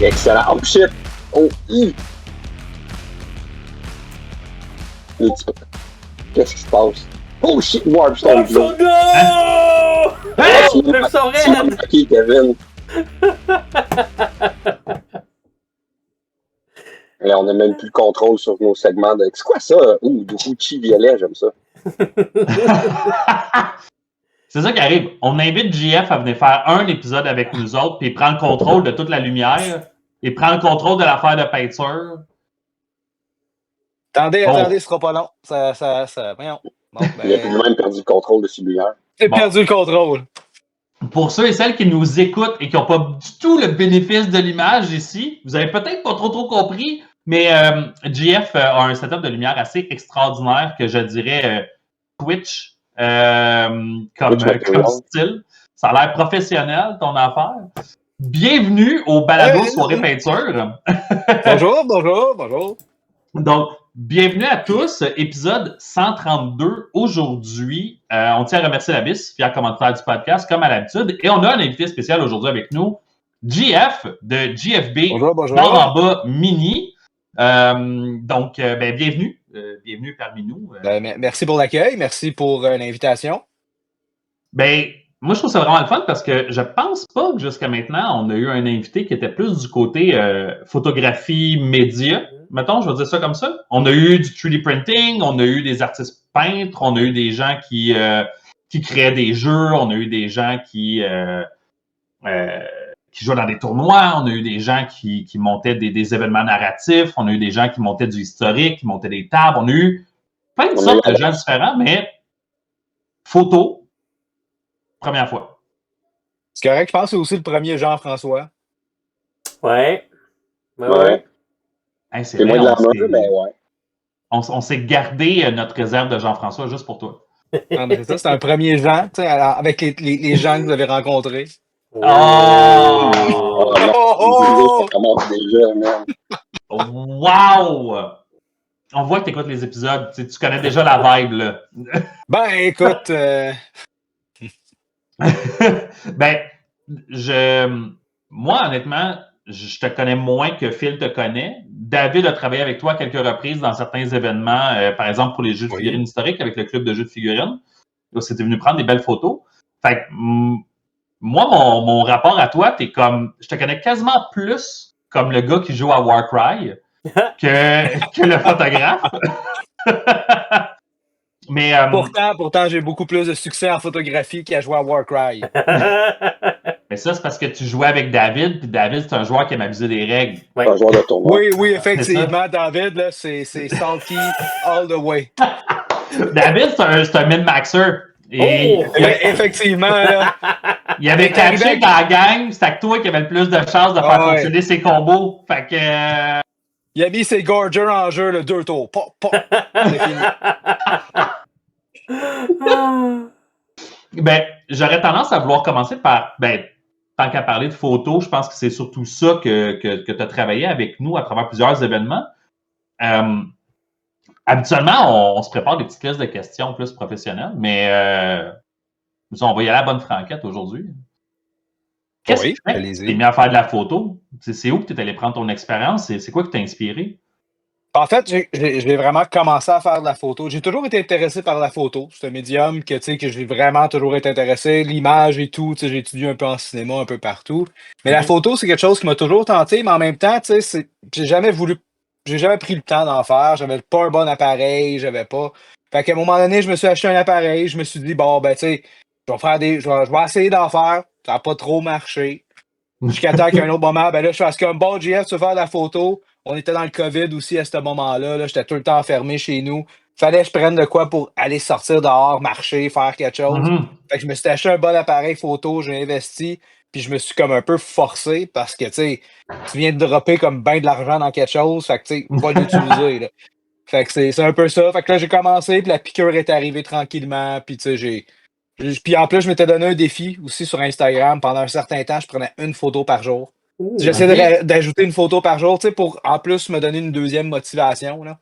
Excellent. Oh shit! Oh, Qu'est-ce qui se passe? Oh shit! Warpstone Glow! Hey! Le saurais! Ok, Kevin. Et on n'a même plus le contrôle sur nos segments de. C'est quoi ça? Ouh, du Gucci violet, j'aime ça. C'est ça qui arrive. On invite JF à venir faire un épisode avec nous autres, puis il prend le contrôle de toute la lumière. Il prend le contrôle de l'affaire de peinture. Attendez, ce sera pas long. Voyons. Bon, Il a lui-même perdu le contrôle de ses lumières. J'ai perdu le contrôle. Pour ceux et celles qui nous écoutent et qui n'ont pas du tout le bénéfice de l'image ici, vous avez peut-être pas trop compris, mais JF a un setup de lumière assez extraordinaire que je dirais Twitch comme style. Ça a l'air professionnel, ton affaire. Bienvenue au balado Soirée Peinture. Bonjour. Donc, bienvenue à tous, épisode 132. Aujourd'hui, on tient à remercier la BIS, fier commentateur du podcast, comme à l'habitude. Et on a un invité spécial aujourd'hui avec nous, JF de JFB Bonjour. Barre en bas Mini. Donc, bienvenue. Bienvenue parmi nous. Merci pour l'accueil, merci pour l'invitation. Moi, je trouve ça vraiment le fun parce que je pense pas que jusqu'à maintenant, on a eu un invité qui était plus du côté photographie média. Mettons, je vais dire ça comme ça. On a eu du 3D printing, on a eu des artistes peintres, on a eu des gens qui créaient des jeux, on a eu des gens qui jouaient dans des tournois, on a eu des gens qui montaient des événements narratifs, on a eu des gens qui montaient du historique, qui montaient des tables, on a eu plein de sortes de gens différents, mais photo, première fois. C'est correct, je pense que c'est aussi le premier Jean-François. Ouais. Hey, c'est moins de la mode, mais ouais. On s'est gardé notre réserve de Jean-François juste pour toi. Ah, mais c'est ça, c'est un premier Jean, tu sais, avec les gens que vous avez rencontrés. Oh! Ça commence déjà, man. Wow! On voit que tu écoutes les épisodes. Tu connais déjà la vibe, là. Écoute... Moi, honnêtement, je te connais moins que Phil te connaît. David a travaillé avec toi à quelques reprises dans certains événements, par exemple pour les jeux de figurines historiques avec le club de jeux de figurines. C'était venu prendre des belles photos. Fait que, moi, mon rapport à toi, je te connais quasiment plus comme le gars qui joue à Warcry que le photographe. Mais, pourtant, j'ai beaucoup plus de succès en photographie qu'à jouer à Warcry. Mais ça, c'est parce que tu jouais avec David, puis David, c'est un joueur qui aime abuser des règles. Ouais. Un joueur de tournoi. Oui, effectivement, David, là, c'est salty all the way. David, c'est un min-maxer. Effectivement, là. Il avait catché dans la gang, c'était que toi qui avait le plus de chances de faire fonctionner ses combos. Fait que... Il a mis ses gorgers en jeu, le 2 tours. C'est fini. J'aurais tendance à vouloir commencer par, tant qu'à parler de photos, je pense que c'est surtout ça que tu as travaillé avec nous à travers plusieurs événements. Habituellement, on se prépare des petites listes de questions plus professionnelles, mais on va y aller à la bonne franquette aujourd'hui. Qu'est-ce que tu t'es mis à faire de la photo? C'est où que tu es allé prendre ton expérience? C'est quoi qui t'a inspiré? En fait, j'ai vraiment commencé à faire de la photo. J'ai toujours été intéressé par la photo. C'est un médium que j'ai vraiment toujours été intéressé. L'image et tout, j'ai étudié un peu en cinéma, un peu partout. Mais la photo, c'est quelque chose qui m'a toujours tenté, mais en même temps, j'ai jamais pris le temps d'en faire. J'avais pas un bon appareil, j'avais pas. Fait qu'à un moment donné, je me suis acheté un appareil, je me suis dit, je vais essayer d'en faire. Ça n'a pas trop marché. Jusqu'à temps qu'à un autre moment, là, je fais comme bon, JF, tu veux faire de la photo. On était dans le COVID aussi à ce moment-là. Là, j'étais tout le temps enfermé chez nous. Fallait que je prenne de quoi pour aller sortir dehors, marcher, faire quelque chose. Fait que je me suis acheté un bon appareil photo, j'ai investi, puis je me suis comme un peu forcé parce que, tu viens de dropper comme ben de l'argent dans quelque chose, fait que, va l'utiliser, là. Fait que c'est un peu ça. Fait que là, j'ai commencé, puis la piqûre est arrivée tranquillement, puis tu sais, puis en plus, je m'étais donné un défi aussi sur Instagram. Pendant un certain temps, je prenais une photo par jour. J'essaie d'ajouter une photo par jour, pour en plus me donner une deuxième motivation, là.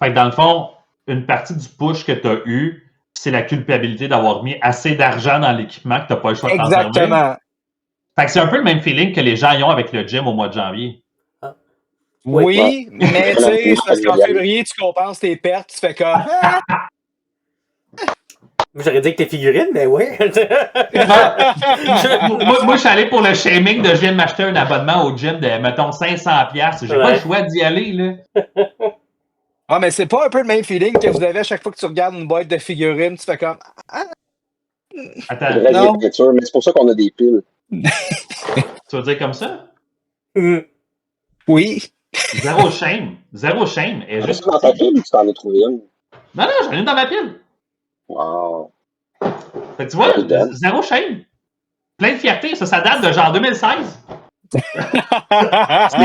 Fait que dans le fond, une partie du push que tu as eu, c'est la culpabilité d'avoir mis assez d'argent dans l'équipement que tu n'as pas le choix de t'en servir. Exactement. Fait que c'est un peu le même feeling que les gens y ont avec le gym au mois de janvier. Oui, mais tu sais, c'est parce qu'en février, tu compenses tes pertes, tu fais comme. J'aurais dit que t'es figurine, mais ouais. Moi, je suis allé pour le shaming de je viens de m'acheter un abonnement au gym de, mettons, 500$. J'ai pas le choix d'y aller, là. Ah, mais c'est pas un peu le même feeling que vous avez à chaque fois que tu regardes une boîte de figurines, tu fais comme. Attends, Non. mais c'est pour ça qu'on a des piles. Tu vas dire comme ça? Oui. Zéro shame. Zéro shame. Et Juste dans ta pile ou tu t'en as trouvé une? Non, j'en ai une dans ma pile. Wow. Fait que tu vois, zéro shame. Plein de fierté. Ça date de genre 2016. C'est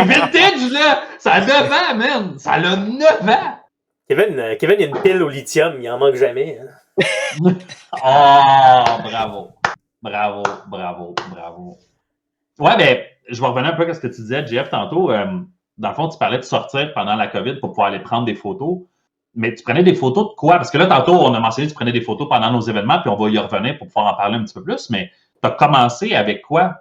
vintage, là. Ça a 9 ans, man. Ça a 9 ans. Kevin, il y a une pile au lithium. Il en manque jamais. Hein. Oh, bravo. Ouais, ben, je vais revenir un peu à ce que tu disais, Jeff, tantôt. Dans le fond, tu parlais de sortir pendant la COVID pour pouvoir aller prendre des photos. Mais tu prenais des photos de quoi? Parce que là, tantôt, on a mentionné que tu prenais des photos pendant nos événements, puis on va y revenir pour pouvoir en parler un petit peu plus. Mais tu as commencé avec quoi?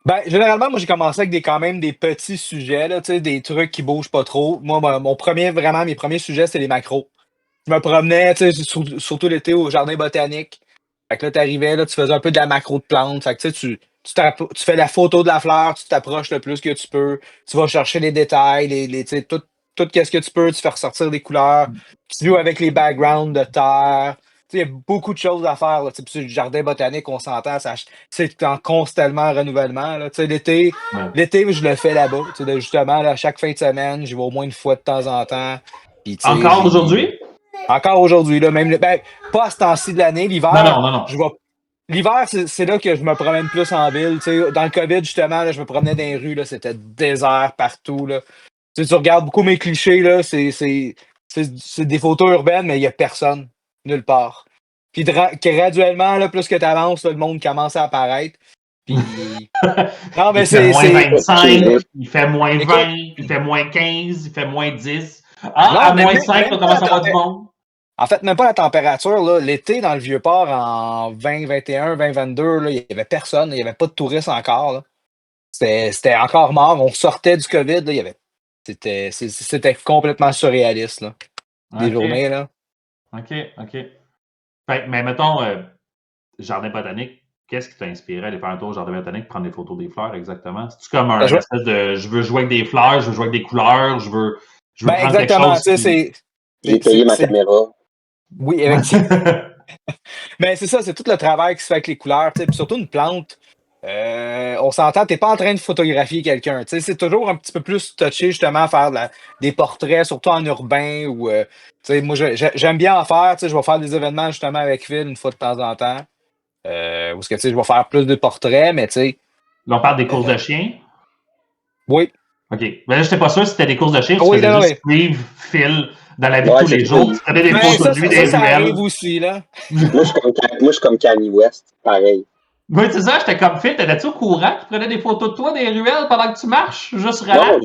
Ben, généralement, moi, j'ai commencé avec quand même des petits sujets, là, tu sais, des trucs qui bougent pas trop. Moi, mes premiers sujets, c'est les macros. Je me promenais, tu sais, surtout l'été au jardin botanique. Fait que là, t'arrivais, là, tu faisais un peu de la macro de plantes. Fait que tu sais, tu fais la photo de la fleur, tu t'approches le plus que tu peux. Tu vas chercher les détails, tu sais, tout qu'est-ce que tu peux, tu fais ressortir des couleurs. Tu joues avec les backgrounds de terre. Tu sais, il y a beaucoup de choses à faire, là. Tu sais, puis le jardin botanique, on s'entend, c'est en constamment renouvellement, là. Tu sais, l'été, je le fais là-bas. Tu sais, justement, là, chaque fin de semaine, j'y vais au moins une fois de temps en temps. Puis, tu sais, Encore aujourd'hui? Encore aujourd'hui, là, même pas à ce temps-ci de l'année, l'hiver. Non. L'hiver, c'est là que je me promène plus en ville. Tu sais, dans le COVID, justement, là, je me promenais dans les rues, là, c'était désert partout. Là. Tu sais, tu regardes beaucoup mes clichés, là, c'est des photos urbaines, mais il n'y a personne, nulle part. Puis graduellement, là, plus que tu avances, le monde commence à apparaître. Puis. Non, mais il fait moins 25, il fait moins 20, il fait moins 15, il fait moins 10. À moins 5, on commence à avoir du monde. En fait, même pas la température. Là. L'été, dans le Vieux-Port, en 2021, 2022, là, il n'y avait personne. Il n'y avait pas de touristes encore. Là. C'était encore mort. On sortait du COVID. Là, c'était complètement surréaliste. Là. Des journées. Là. OK. Mais mettons, jardin botanique, qu'est-ce qui t'a inspiré à aller faire un tour au jardin botanique, prendre des photos des fleurs exactement? C'est-tu comme un espèce de je veux jouer avec des fleurs, je veux jouer avec des couleurs, je veux prendre exactement, quelque chose. J'ai payé ma caméra. Oui, effectivement. Mais c'est ça, c'est tout le travail qui se fait avec les couleurs. Puis surtout une plante, on s'entend, t'es pas en train de photographier quelqu'un. C'est toujours un petit peu plus touché justement à faire des portraits, surtout en urbain. Ou, moi, j'aime bien en faire. Je vais faire des événements justement avec Phil une fois de temps en temps. Où est-ce que je vais faire plus de portraits, mais tu sais. Là, on parle des courses de chiens? Oui. OK. Mais là, je n'étais pas sûr si c'était des courses de chiens. Tu faisais juste suivre Phil dans la vie de tous les jours. Tu prenais des photos de lui, des ça ruelles. arrive aussi, là. Moi, je suis comme Kanye West, pareil. Oui, c'est ça. J'étais comme Phil. T'étais-tu au courant qu'il prenait des photos de toi des ruelles pendant que tu marches? Juste Non,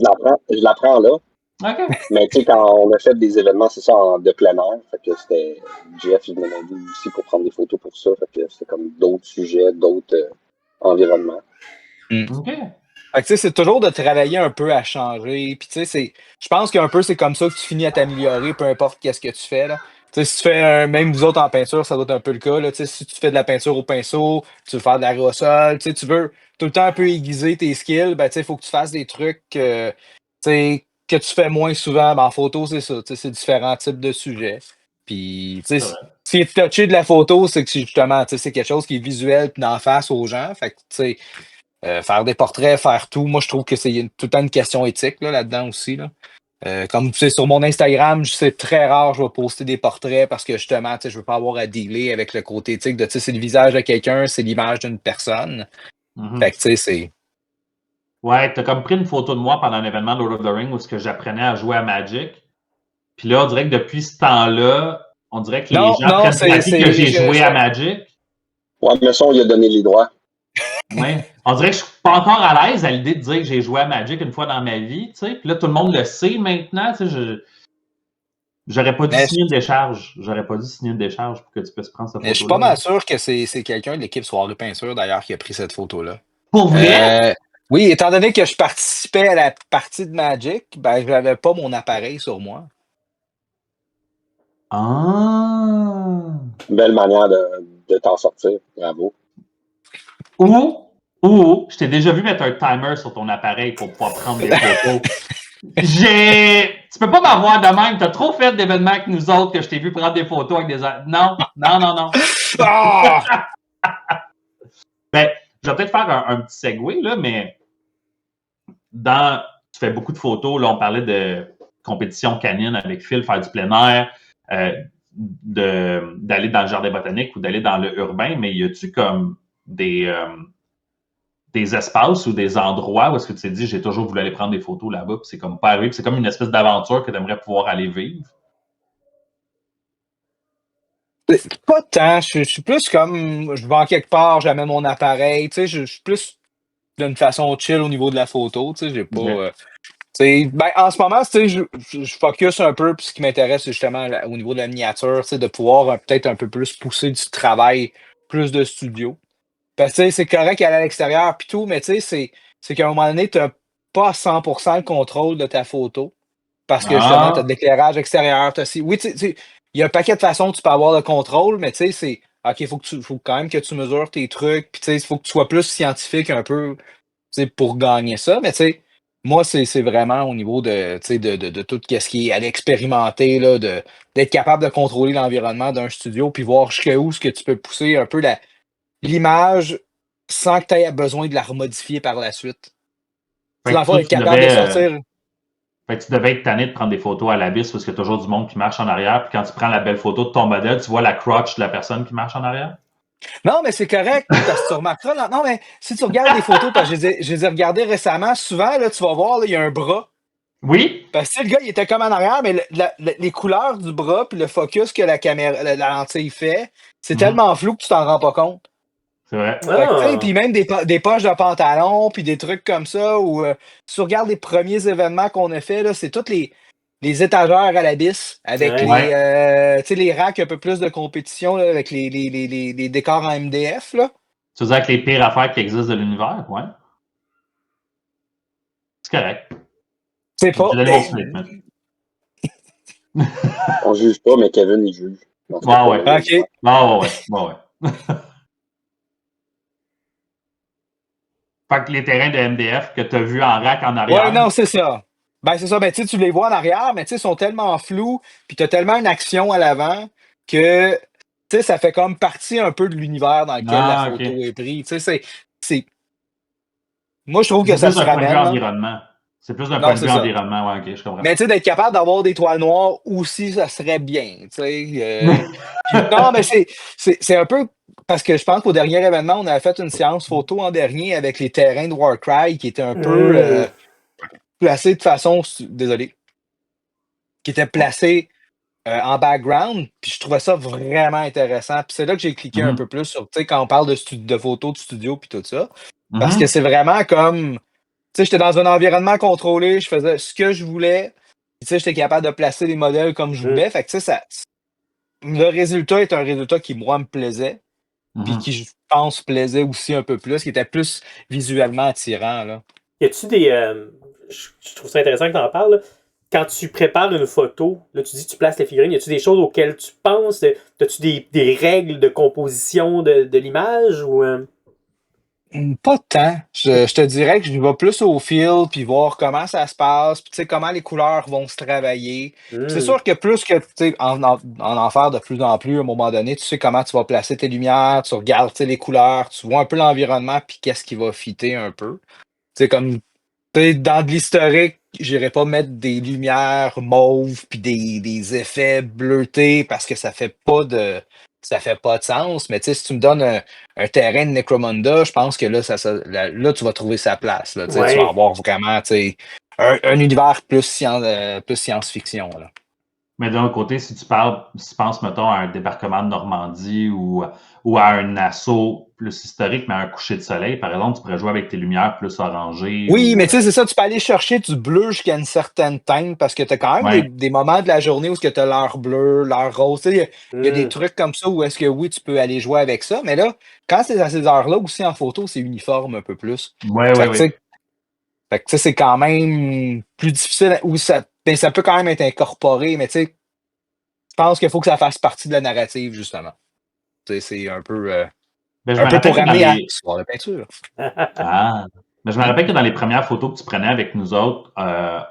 je la prends là. OK. Mais tu sais, quand on a fait des événements, c'est ça, de plein air. Fait que c'était. Jeff, il m'a dit aussi pour prendre des photos pour ça. Fait que c'était comme d'autres sujets, d'autres environnements. OK. Fait que, c'est toujours de travailler un peu à changer. Puis, je pense qu'un peu, c'est comme ça que tu finis à t'améliorer, peu importe qu'est-ce que tu fais. Là. Si tu fais, même vous autres en peinture, ça doit être un peu le cas. Là. Si tu fais de la peinture au pinceau, tu veux faire de l'aérosol, tu veux tout le temps un peu aiguiser tes skills, ben, il faut que tu fasses des trucs que tu fais moins souvent. Ben, en photo, c'est ça. C'est différents types de sujets. Puis, ce qui est touché de la photo, c'est que justement, c'est quelque chose qui est visuel puis d'en face aux gens. Fait que, faire des portraits, faire tout, moi je trouve que c'est tout le temps une question éthique là-dedans aussi. Là. Comme tu sais, sur mon Instagram, c'est très rare, je vais poster des portraits parce que justement, je veux pas avoir à dealer avec le côté éthique de c'est le visage de quelqu'un, c'est l'image d'une personne. Fait que tu sais, c'est. Ouais, t'as comme pris une photo de moi pendant un événement de Lord of the Rings où j'apprenais à jouer à Magic. Puis là, on dirait que depuis ce temps-là, on dirait que les gens prennent pour acquis que j'ai joué à Magic. Ouais, mais ça, on lui a donné les droits. Ouais. On dirait que je suis pas encore à l'aise à l'idée de dire que j'ai joué à Magic une fois dans ma vie, tu sais. Puis là, tout le monde le sait maintenant, tu sais. J'aurais pas dû signer une décharge. J'aurais pas dû signer une décharge pour que tu puisses prendre cette photo-là. Je suis pas mal sûr que c'est quelqu'un de l'équipe Soirée Peinture, d'ailleurs, qui a pris cette photo-là. Pour vrai? Oui, étant donné que je participais à la partie de Magic, ben, je n'avais pas mon appareil sur moi. Ah! Belle manière de t'en sortir. Bravo. Ou, je t'ai déjà vu mettre un timer sur ton appareil pour pouvoir prendre des photos. Tu peux pas m'avoir de même. T'as trop fait d'événements avec nous autres que je t'ai vu prendre des photos avec des... Non. Ah! Ben, je vais peut-être faire un petit segue, là, mais tu fais beaucoup de photos. Là, on parlait de compétition canine avec Phil, faire du plein air, d'aller dans le jardin botanique ou d'aller dans le urbain, mais y a-tu comme des espaces ou des endroits où est-ce que tu t'es dit j'ai toujours voulu aller prendre des photos là-bas, puis c'est comme pas arrivé, puis c'est comme une espèce d'aventure que tu aimerais pouvoir aller vivre? Pas tant. Je suis plus comme, je vais en quelque part, j'amène mon appareil. Tu sais, je suis plus d'une façon chill au niveau de la photo. Tu sais, j'ai pas. Okay. Ben, en ce moment, tu sais, je focus un peu, puis ce qui m'intéresse, c'est justement au niveau de la miniature, tu sais, de pouvoir peut-être un peu plus pousser du travail, plus de studio. Parce que tu sais, c'est correct qu'aller à l'extérieur puis tout, mais tu sais, c'est qu'à un moment donné, tu n'as pas 100% le contrôle de ta photo. Parce que justement, tu as de Ah, l'éclairage extérieur. Oui, tu sais, il y a un paquet de façons que tu peux avoir le contrôle, mais tu sais, c'est OK, faut quand même que tu mesures tes trucs, puis tu sais, il faut que tu sois plus scientifique un peu, tu sais, pour gagner ça. Mais tu sais, moi, c'est vraiment au niveau de, tu sais, de tout ce qui est à l'expérimenter, là, d'être capable de contrôler l'environnement d'un studio, puis voir jusqu'où ce que tu peux pousser un peu l'image sans que tu aies besoin de la remodifier par la suite. Tu sais, fait dans que le fond, toi, être capable de sortir. tu devais être tanné de prendre des photos à l'abysse parce qu'il y a toujours du monde qui marche en arrière, puis quand tu prends la belle photo de ton modèle, tu vois la crotch de la personne qui marche en arrière? Non, mais c'est correct, parce que tu remarqueras, non, mais si tu regardes des photos, parce que je les ai regardées récemment, souvent, là, tu vas voir, là, il y a un bras. Oui? Parce que tu sais, le gars, il était comme en arrière, mais les couleurs du bras puis le focus que la caméra, la lentille fait, c'est Mhm. tellement flou que tu t'en rends pas compte. C'est vrai. Fait que, tu sais, Ah! puis même des poches de pantalon, puis des trucs comme ça, où si tu regardes les premiers événements qu'on a fait, là, c'est toutes les étagères à l'abysse, avec Ouais. Ouais. tu sais, les racks un peu plus de compétition, là, avec les décors en MDF, là. Tu veux dire avec les pires affaires qui existent de l'univers? Ouais. C'est correct. C'est J'ai pas. donné mon statement. On juge pas, mais Kevin, il juge dans ce Ouais, ouais. cas-là. OK. Ouais. Fait que les terrains de MDF que tu as vus en rack en Ouais, arrière. non, c'est ça. Ben, c'est ça. Ben, tu sais, tu les vois en arrière, mais tu sais, ils sont tellement flous, puis tu as tellement une action à l'avant que, tu sais, ça fait comme partie un peu de l'univers dans lequel la Ah, photo OK. est prise. Tu sais, c'est. Moi, je trouve que C'est ça plus se d'un point de vue ramène, là. environnement. C'est plus d'un point Non, de c'est vue ça. environnement. Ouais, OK, je comprends. Mais tu sais, d'être capable d'avoir des toiles noires aussi, ça serait bien. Tu sais. Non, mais c'est un peu. Parce que je pense qu'au dernier événement, on avait fait une séance photo en dernier avec les terrains de Warcry qui étaient un peu placés de façon. Désolé. Qui étaient placés en background, puis je trouvais ça vraiment intéressant. Puis c'est là que j'ai cliqué un peu Mhm. plus sur, tu sais, quand on parle de photos de studio puis tout ça. Parce que Mhm. c'est vraiment comme, tu sais, j'étais dans un environnement contrôlé, je faisais ce que je voulais, puis tu sais, j'étais capable de placer les modèles comme je Mhm. voulais. Fait que, tu sais, le résultat est un résultat qui, moi, me plaisait, puis Mhm. qui, je pense, plaisait aussi un peu plus, qui était plus visuellement attirant, là. Y a-tu des. Je trouve ça intéressant que tu en parles, là. Quand tu prépares une photo, là, tu dis que tu places les figurines, y a-tu des choses auxquelles tu penses? As-tu des règles de composition de l'image? Ou, Pas tant. Je te dirais que je vais plus au feel, puis voir comment ça se passe, puis tu sais, comment les couleurs vont se travailler. Puis c'est Hmm. sûr que plus que, tu sais, en faire de plus en plus, à un moment donné, tu sais comment tu vas placer tes lumières, tu regardes, tu sais, les couleurs, tu vois un peu l'environnement, puis qu'est-ce qui va fitter un peu. Tu sais, comme, tu sais, dans de l'historique, j'irais pas mettre des lumières mauves puis des effets bleutés parce que ça fait pas de sens. Mais tu sais, si tu me donnes un terrain de Necromunda, je pense que là, tu vas trouver sa place. Là, tu sais, tu vas Ouais. avoir vraiment, tu sais, un univers plus science-fiction, là. Mais d'un autre côté, si tu penses, mettons, à un débarquement de Normandie ou à un assaut plus historique, mais à un coucher de soleil, par exemple, tu pourrais jouer avec tes lumières plus orangées. Oui, ou, mais tu sais, c'est ça, tu peux aller chercher du bleu jusqu'à une certaine teinte parce que tu as quand même Ouais. des moments de la journée où tu as l'heure bleue, l'heure rose. Tu sais, il y a des Hmm. trucs comme ça où est-ce que oui, tu peux aller jouer avec ça. Mais là, quand c'est à ces heures-là aussi en photo, c'est uniforme un peu plus. Ouais, Fait ouais, que, tu ouais. sais, fait que, tu sais, c'est quand même plus difficile ou ça peut quand même être incorporé, mais tu sais, je pense qu'il faut que ça fasse partie de la narrative, justement. Tu sais, c'est un peu, Ben, je me pour rappelle que dans ramener à les. l'histoire de peinture. Ah. Mais je me rappelle que dans les premières photos que tu prenais avec nous autres,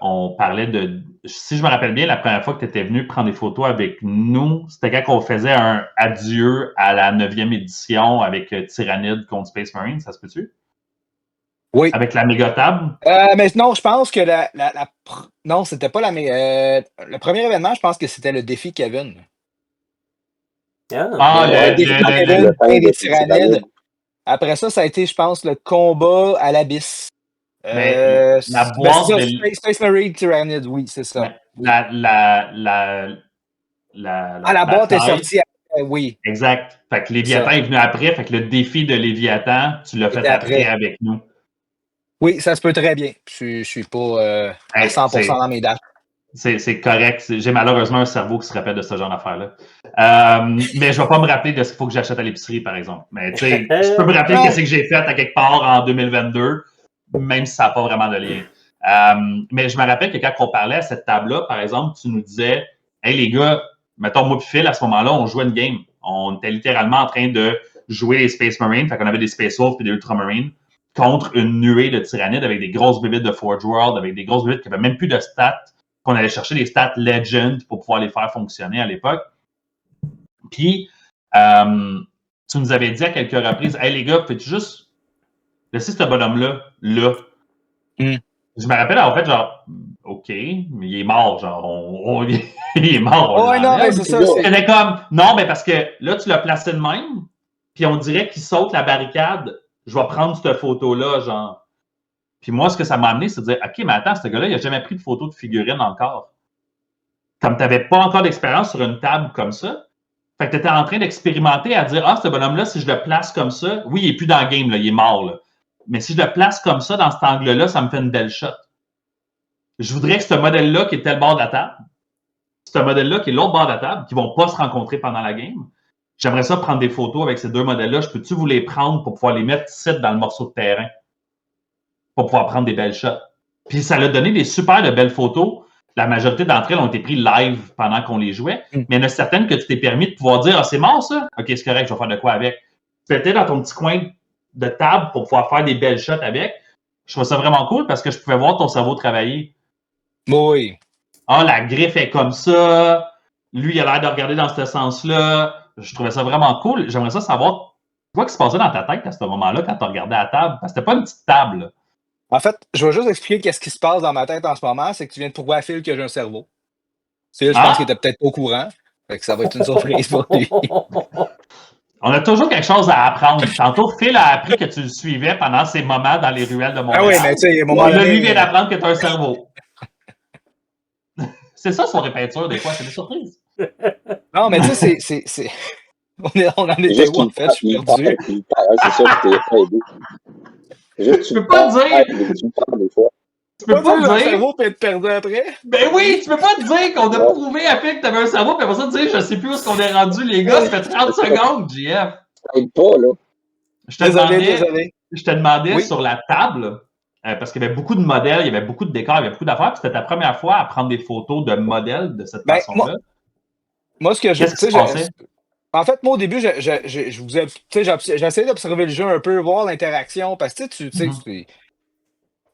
on parlait de. Si je me rappelle bien, la première fois que tu étais venu prendre des photos avec nous, c'était quand on faisait un adieu à la 9e édition avec Tyrannide contre Space Marine, ça se peut-tu? Oui. Avec la méga table? Mais non, je pense que non, c'était pas le premier événement, je pense que c'était le défi Kevin. Ah, Le défi Le Kevin, temps plein de des tyrannides. Tyrannide. Après ça a été, je pense, le combat à l'abysse. Mais la C'est boîte ça, de. Space Marine Tyrannid, oui, c'est ça. Ouais. La La boîte est taille. sortie après, oui. Exact. Fait que Léviathan ça. est venu après. Fait que le défi de Léviathan, tu l'as fait C'était après après. avec nous. Oui, ça se peut très bien. Je suis pas à Hey, 100% dans mes dates. c'est correct. J'ai malheureusement un cerveau qui se rappelle de ce genre d'affaires-là. Mais je ne vais pas me rappeler de ce qu'il faut que j'achète à l'épicerie, par exemple. Mais tu sais, je peux me rappeler Non. de ce que j'ai fait à quelque part en 2022, même si ça n'a pas vraiment de lien. Mais je me rappelle que quand on parlait à cette table-là, par exemple, tu nous disais, hey les gars, mettons moi puis Phil, à ce moment-là, on jouait une game. On était littéralement en train de jouer les Space Marines, fait qu'on avait des Space Wolves et des Ultramarines contre une nuée de tyrannides avec des grosses bébites de Forge World, avec des grosses bébites qui n'avaient même plus de stats, qu'on allait chercher des stats Legend pour pouvoir les faire fonctionner à l'époque. Puis, tu nous avais dit à quelques reprises, hey les gars, fais-tu juste laisser ce bonhomme-là, là? Je me rappelle, en fait, genre, OK, mais il est mort, genre, il est mort, on non, mais c'est ça. C'était comme, non, mais parce que là, tu l'as placé de même, puis on dirait qu'il saute la barricade, je vais prendre cette photo-là, genre. Puis moi, ce que ça m'a amené, c'est de dire, OK, mais attends, ce gars-là, il n'a jamais pris de photo de figurine encore. Comme tu n'avais pas encore d'expérience sur une table comme ça, fait que tu étais en train d'expérimenter à dire, ah, ce bonhomme-là, si je le place comme ça, oui, il n'est plus dans le game, là, il est mort, là. Mais si je le place comme ça, dans cet angle-là, ça me fait une belle shot. Je voudrais que ce modèle-là, qui est tel bord de la table, ce modèle-là, qui est l'autre bord de la table, qui ne vont pas se rencontrer pendant la game, j'aimerais ça prendre des photos avec ces deux modèles-là. Je peux-tu vous les prendre pour pouvoir les mettre ici dans le morceau de terrain? Pour pouvoir prendre des belles shots. Puis ça a donné des super de belles photos. La majorité d'entre elles ont été prises live pendant qu'on les jouait. Mais il y en a certaines que tu t'es permis de pouvoir dire, ah, c'est mort ça? OK, c'est correct, je vais faire de quoi avec. Tu étais dans ton petit coin de table pour pouvoir faire des belles shots avec. Je trouve ça vraiment cool parce que je pouvais voir ton cerveau travailler. Oui. Ah, la griffe est comme ça. Lui, il a l'air de regarder dans ce sens-là. Je trouvais ça vraiment cool. J'aimerais ça savoir quoi qui se passait dans ta tête à ce moment-là quand tu regardais à la table. Parce que c'était pas une petite table. Là. En fait, je vais juste expliquer qu'est-ce qui se passe dans ma tête en ce moment. C'est que tu viens de prouver à Phil que j'ai un cerveau. Phil, je pense qu'il était peut-être pas au courant. Fait que ça va être une surprise pour lui. On a toujours quelque chose à apprendre. Tantôt, Phil a appris que tu le suivais pendant ces moments dans les ruelles de Montréal. Ah oui, mais tu sais, lui vient d'apprendre que tu as un cerveau. C'est ça son répétition, des fois, c'est des surprises. Non, mais tu sais, c'est... On en était où, en fait? Je suis perdu. C'est ça, je t'ai aidé. Juste, tu peux pas dire... Tu peux pas dire un cerveau et être perdu après? Ben oui, tu peux pas te dire qu'on a prouvé à Phil que t'avais un cerveau, puis après ça, te dire, je sais plus où est-ce qu'on est rendu, les gars, ça fait 30 secondes, JF. Ça aide pas, là. Je te demandais sur la table, parce qu'il y avait beaucoup de modèles, il y avait beaucoup de décors, il y avait beaucoup d'affaires, puis c'était ta première fois à prendre des photos de modèles de cette façon-là. Moi, ce que Qu'est-ce qui se passait? En fait, moi, au début, j'essayais d'observer le jeu un peu, voir l'interaction, parce que tu sais,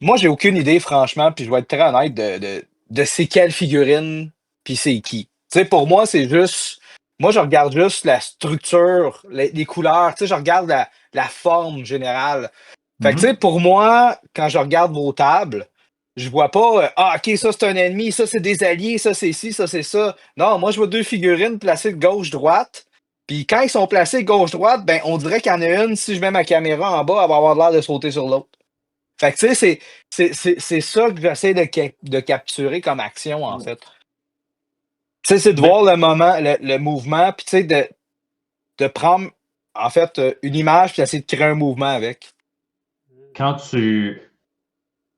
moi, j'ai aucune idée, franchement, puis je vais être très honnête de c'est quelle figurine, puis c'est qui. Tu sais, pour moi, c'est juste... Moi, je regarde juste la structure, les couleurs, tu sais, je regarde la forme générale. Fait que, tu sais, pour moi, quand je regarde vos tables, je vois pas, OK, ça, c'est un ennemi, ça, c'est des alliés, ça, c'est ci, ça, c'est ça. Non, moi, je vois deux figurines placées de gauche-droite. Puis quand ils sont placés gauche-droite, ben, on dirait qu'il y en a une, si je mets ma caméra en bas, elle va avoir l'air de sauter sur l'autre. Fait que, tu sais, c'est ça que j'essaie de capturer comme action, en fait. Tu sais, c'est de voir le moment, le mouvement, puis tu sais, de prendre en fait, une image puis essayer de créer un mouvement avec.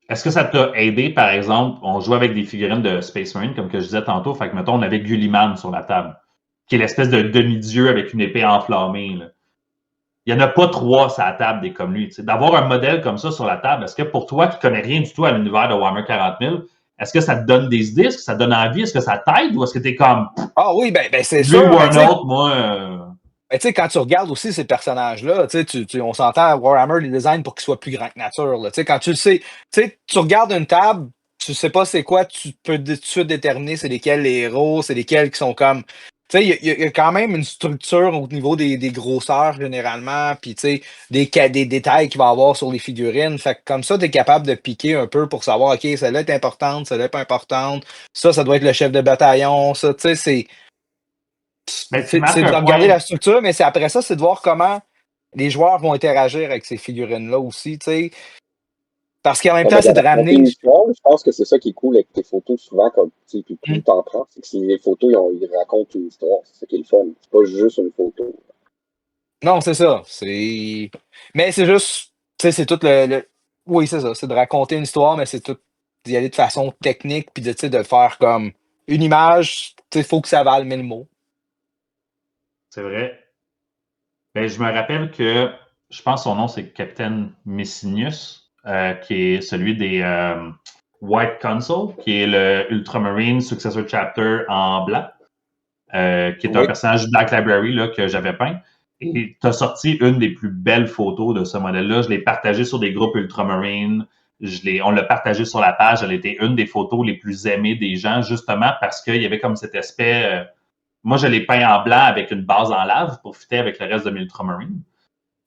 Est-ce que ça t'a aidé, par exemple, on jouait avec des figurines de Space Marine, comme que je disais tantôt, fait que, mettons, on avait Gulliman sur la table, qui est l'espèce de demi-dieu avec une épée enflammée, là. Il n'y en a pas 3 sur la table des comme lui. T'sais. D'avoir un modèle comme ça sur la table, est-ce que pour toi, qui ne connais rien du tout à l'univers de Warhammer 40 000, est-ce que ça te donne des idées? Est-ce que ça te donne envie? Est-ce que ça t'aide? Ou est-ce que tu es comme, Ah oui, ben c'est lui sûr. ou un autre, moi... Ben, tu sais, quand tu regardes aussi ces personnages-là, on s'entend Warhammer les designs pour qu'ils soient plus grands que nature. Là. Quand tu le sais, tu regardes une table, tu sais pas c'est quoi, tu peux tout de suite déterminer c'est lesquels les héros, c'est lesquels qui sont comme. Tu sais, il y a quand même une structure au niveau des grosseurs généralement, puis tu sais, des détails qu'il va y avoir sur les figurines. Fait que comme ça, tu es capable de piquer un peu pour savoir, OK, celle-là est importante, celle-là est pas importante, ça doit être le chef de bataillon, ça, tu sais, Ben, tu c'est marques de un regarder point. la structure, mais c'est après ça, c'est de voir comment les joueurs vont interagir avec ces figurines-là aussi, tu sais. Parce qu'en même Ouais, temps, mais c'est de de raconter ramener. une histoire, je pense que c'est ça qui est cool avec tes photos, souvent, comme, tu sais, puis plus t'en prends, c'est que si les photos, ils racontent une histoire, c'est ça qui est le fun. C'est pas juste une photo. Non, c'est ça. Mais c'est juste. Tu sais, c'est tout Oui, c'est ça. C'est de raconter une histoire, mais c'est tout d'y aller de façon technique, puis de, tu sais, de faire comme une image, tu sais, il faut que ça vale 1000 mots. C'est vrai. Ben, je me rappelle que, je pense que son nom, c'est Captain Messinius, qui est celui des White Council, qui est le Ultramarine Successor Chapter en blanc, qui est un Oui. personnage du Black Library là, que j'avais peint. Et tu as sorti une des plus belles photos de ce modèle-là. Je l'ai partagé sur des groupes Ultramarine. On l'a partagé sur la page. Elle était une des photos les plus aimées des gens, justement parce qu'il y avait comme cet aspect... moi, je l'ai peint en blanc avec une base en lave pour fitter avec le reste de mes Ultramarines.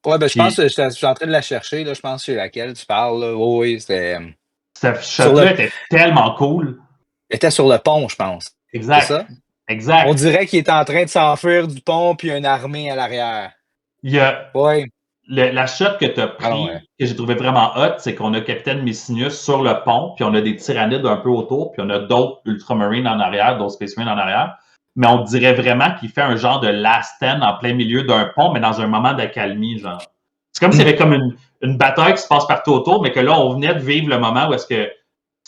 Ouais, ben je pense Puis, que je suis en train de la chercher, là. Je pense c'est laquelle tu parles, là. Oui, c'était. cette Sur shot-là était tellement cool. était sur le pont, je pense. C'est Exact. ça? On Exact. dirait qu'il est en train de s'enfuir du pont, puis une armée à l'arrière. Il y a Oui. la shot que tu as Ah ouais. pris, que j'ai trouvé vraiment hot, c'est qu'on a Capitaine Messinius sur le pont, puis on a des tyrannides un peu autour, puis on a d'autres Ultramarines en arrière, d'autres Space Marines en arrière. Mais on dirait vraiment qu'il fait un genre de last stand en plein milieu d'un pont, mais dans un moment d'accalmie, genre. C'est comme s'il y avait comme une bataille qui se passe partout autour, mais que là, on venait de vivre le moment où est-ce que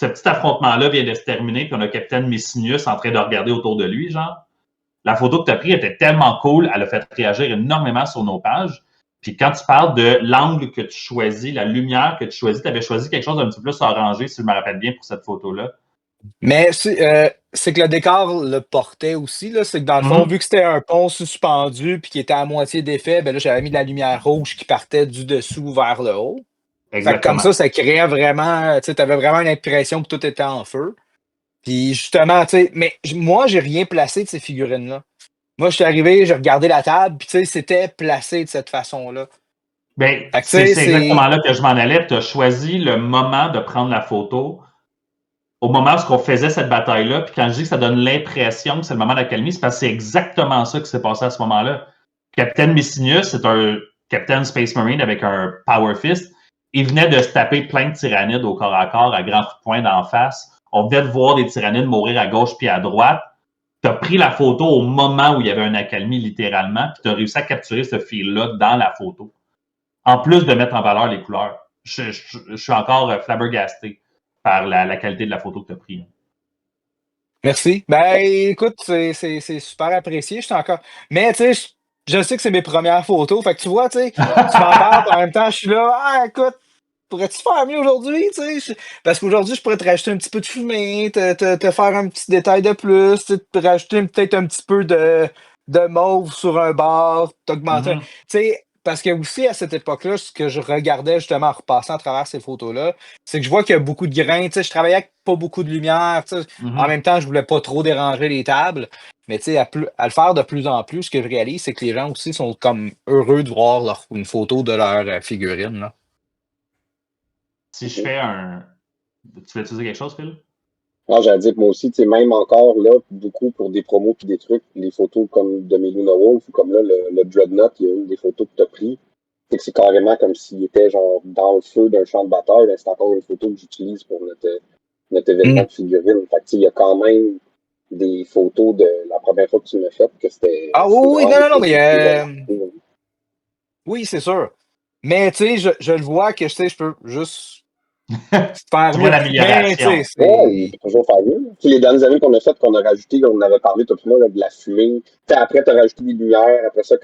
ce petit affrontement-là vient de se terminer, puis on a Capitaine Messinius en train de regarder autour de lui, genre. La photo que tu as prise était tellement cool, elle a fait réagir énormément sur nos pages. Puis quand tu parles de l'angle que tu choisis, la lumière que tu choisis, tu avais choisi quelque chose d'un petit peu plus orangé, si je me rappelle bien, pour cette photo-là. Mais c'est que le décor le portait aussi, là. C'est que dans le fond, vu que c'était un pont suspendu puis qui était à moitié défait, ben là, j'avais mis de la lumière rouge qui partait du dessous vers le haut. Fait que comme Exactement. ça créait vraiment, tu sais, t'avais vraiment une impression que tout était en feu. Puis justement, tu sais, mais moi, j'ai rien placé de ces figurines-là. Moi, je suis arrivé, j'ai regardé la table, puis tu sais, c'était placé de cette façon-là. Bien, Fait que tu c'est sais, exactement là que je m'en allais. Tu as choisi le moment de prendre la photo au moment où on faisait cette bataille-là. Puis quand je dis que ça donne l'impression que c'est le moment d'accalmie, c'est parce que c'est exactement ça qui s'est passé à ce moment-là. Capitaine Messinius, c'est un Capitaine Space Marine avec un Power Fist. Il venait de se taper plein de tyrannides au corps à corps à grands coups de poing d'en face. On venait de voir des tyrannides mourir à gauche puis à droite. Tu as pris la photo au moment où il y avait un accalmie, littéralement, puis tu as réussi à capturer ce fil-là dans la photo. En plus de mettre en valeur les couleurs. Je suis encore flabbergasté par la qualité de la photo que tu as prise. merci. Ben, écoute, c'est super apprécié. Je suis encore. Mais, tu sais, je sais que c'est mes premières photos. Fait que tu vois, tu sais, tu m'en parles, puis en même temps, je suis là. Ah, écoute, pourrais-tu faire mieux aujourd'hui, tu sais? Parce qu'aujourd'hui, je pourrais te rajouter un petit peu de fumée, te faire un petit détail de plus, tu sais, te rajouter peut-être un petit peu de mauve sur un bord, t'augmenter. Tu sais, parce que aussi, à cette époque-là, ce que je regardais justement en repassant à travers ces photos-là, c'est que je vois qu'il y a beaucoup de grains. Tu sais, je travaillais avec pas beaucoup de lumière. Tu sais. En même temps, je voulais pas trop déranger les tables. Mais tu sais, à le faire de plus en plus, ce que je réalise, c'est que les gens aussi sont comme heureux de voir une photo de leur figurine, là. Si je fais un. Tu veux utiliser quelque chose, Phil? Ah, j'allais dire que moi aussi, tu sais, même encore là, beaucoup pour des promos puis des trucs, les photos comme de Meluna Wolf ou comme là, le Dreadnought, il y a une des photos que tu as pris. C'est que c'est carrément comme s'il était genre dans le feu d'un champ de bataille. C'est encore une photo que j'utilise pour notre événement de figurines. Fait que, tu sais, il y a quand même des photos de la première fois que tu m'as fait que c'était Ah oui, oui, vraiment non, des non, non, photos mais que j'ai remarquées. Oui, c'est sûr. Mais tu sais, je le vois que je peux juste faire Tu vois mieux. Mais tu l'amélioration. sais, Ouais, il c'est. peut toujours faire mieux. Tu sais, les dernières années qu'on a faites, qu'on a rajouté, on avait parlé, toi et moi, là, de la fumée. Tu sais, après, tu as rajouté des lumières. Après ça,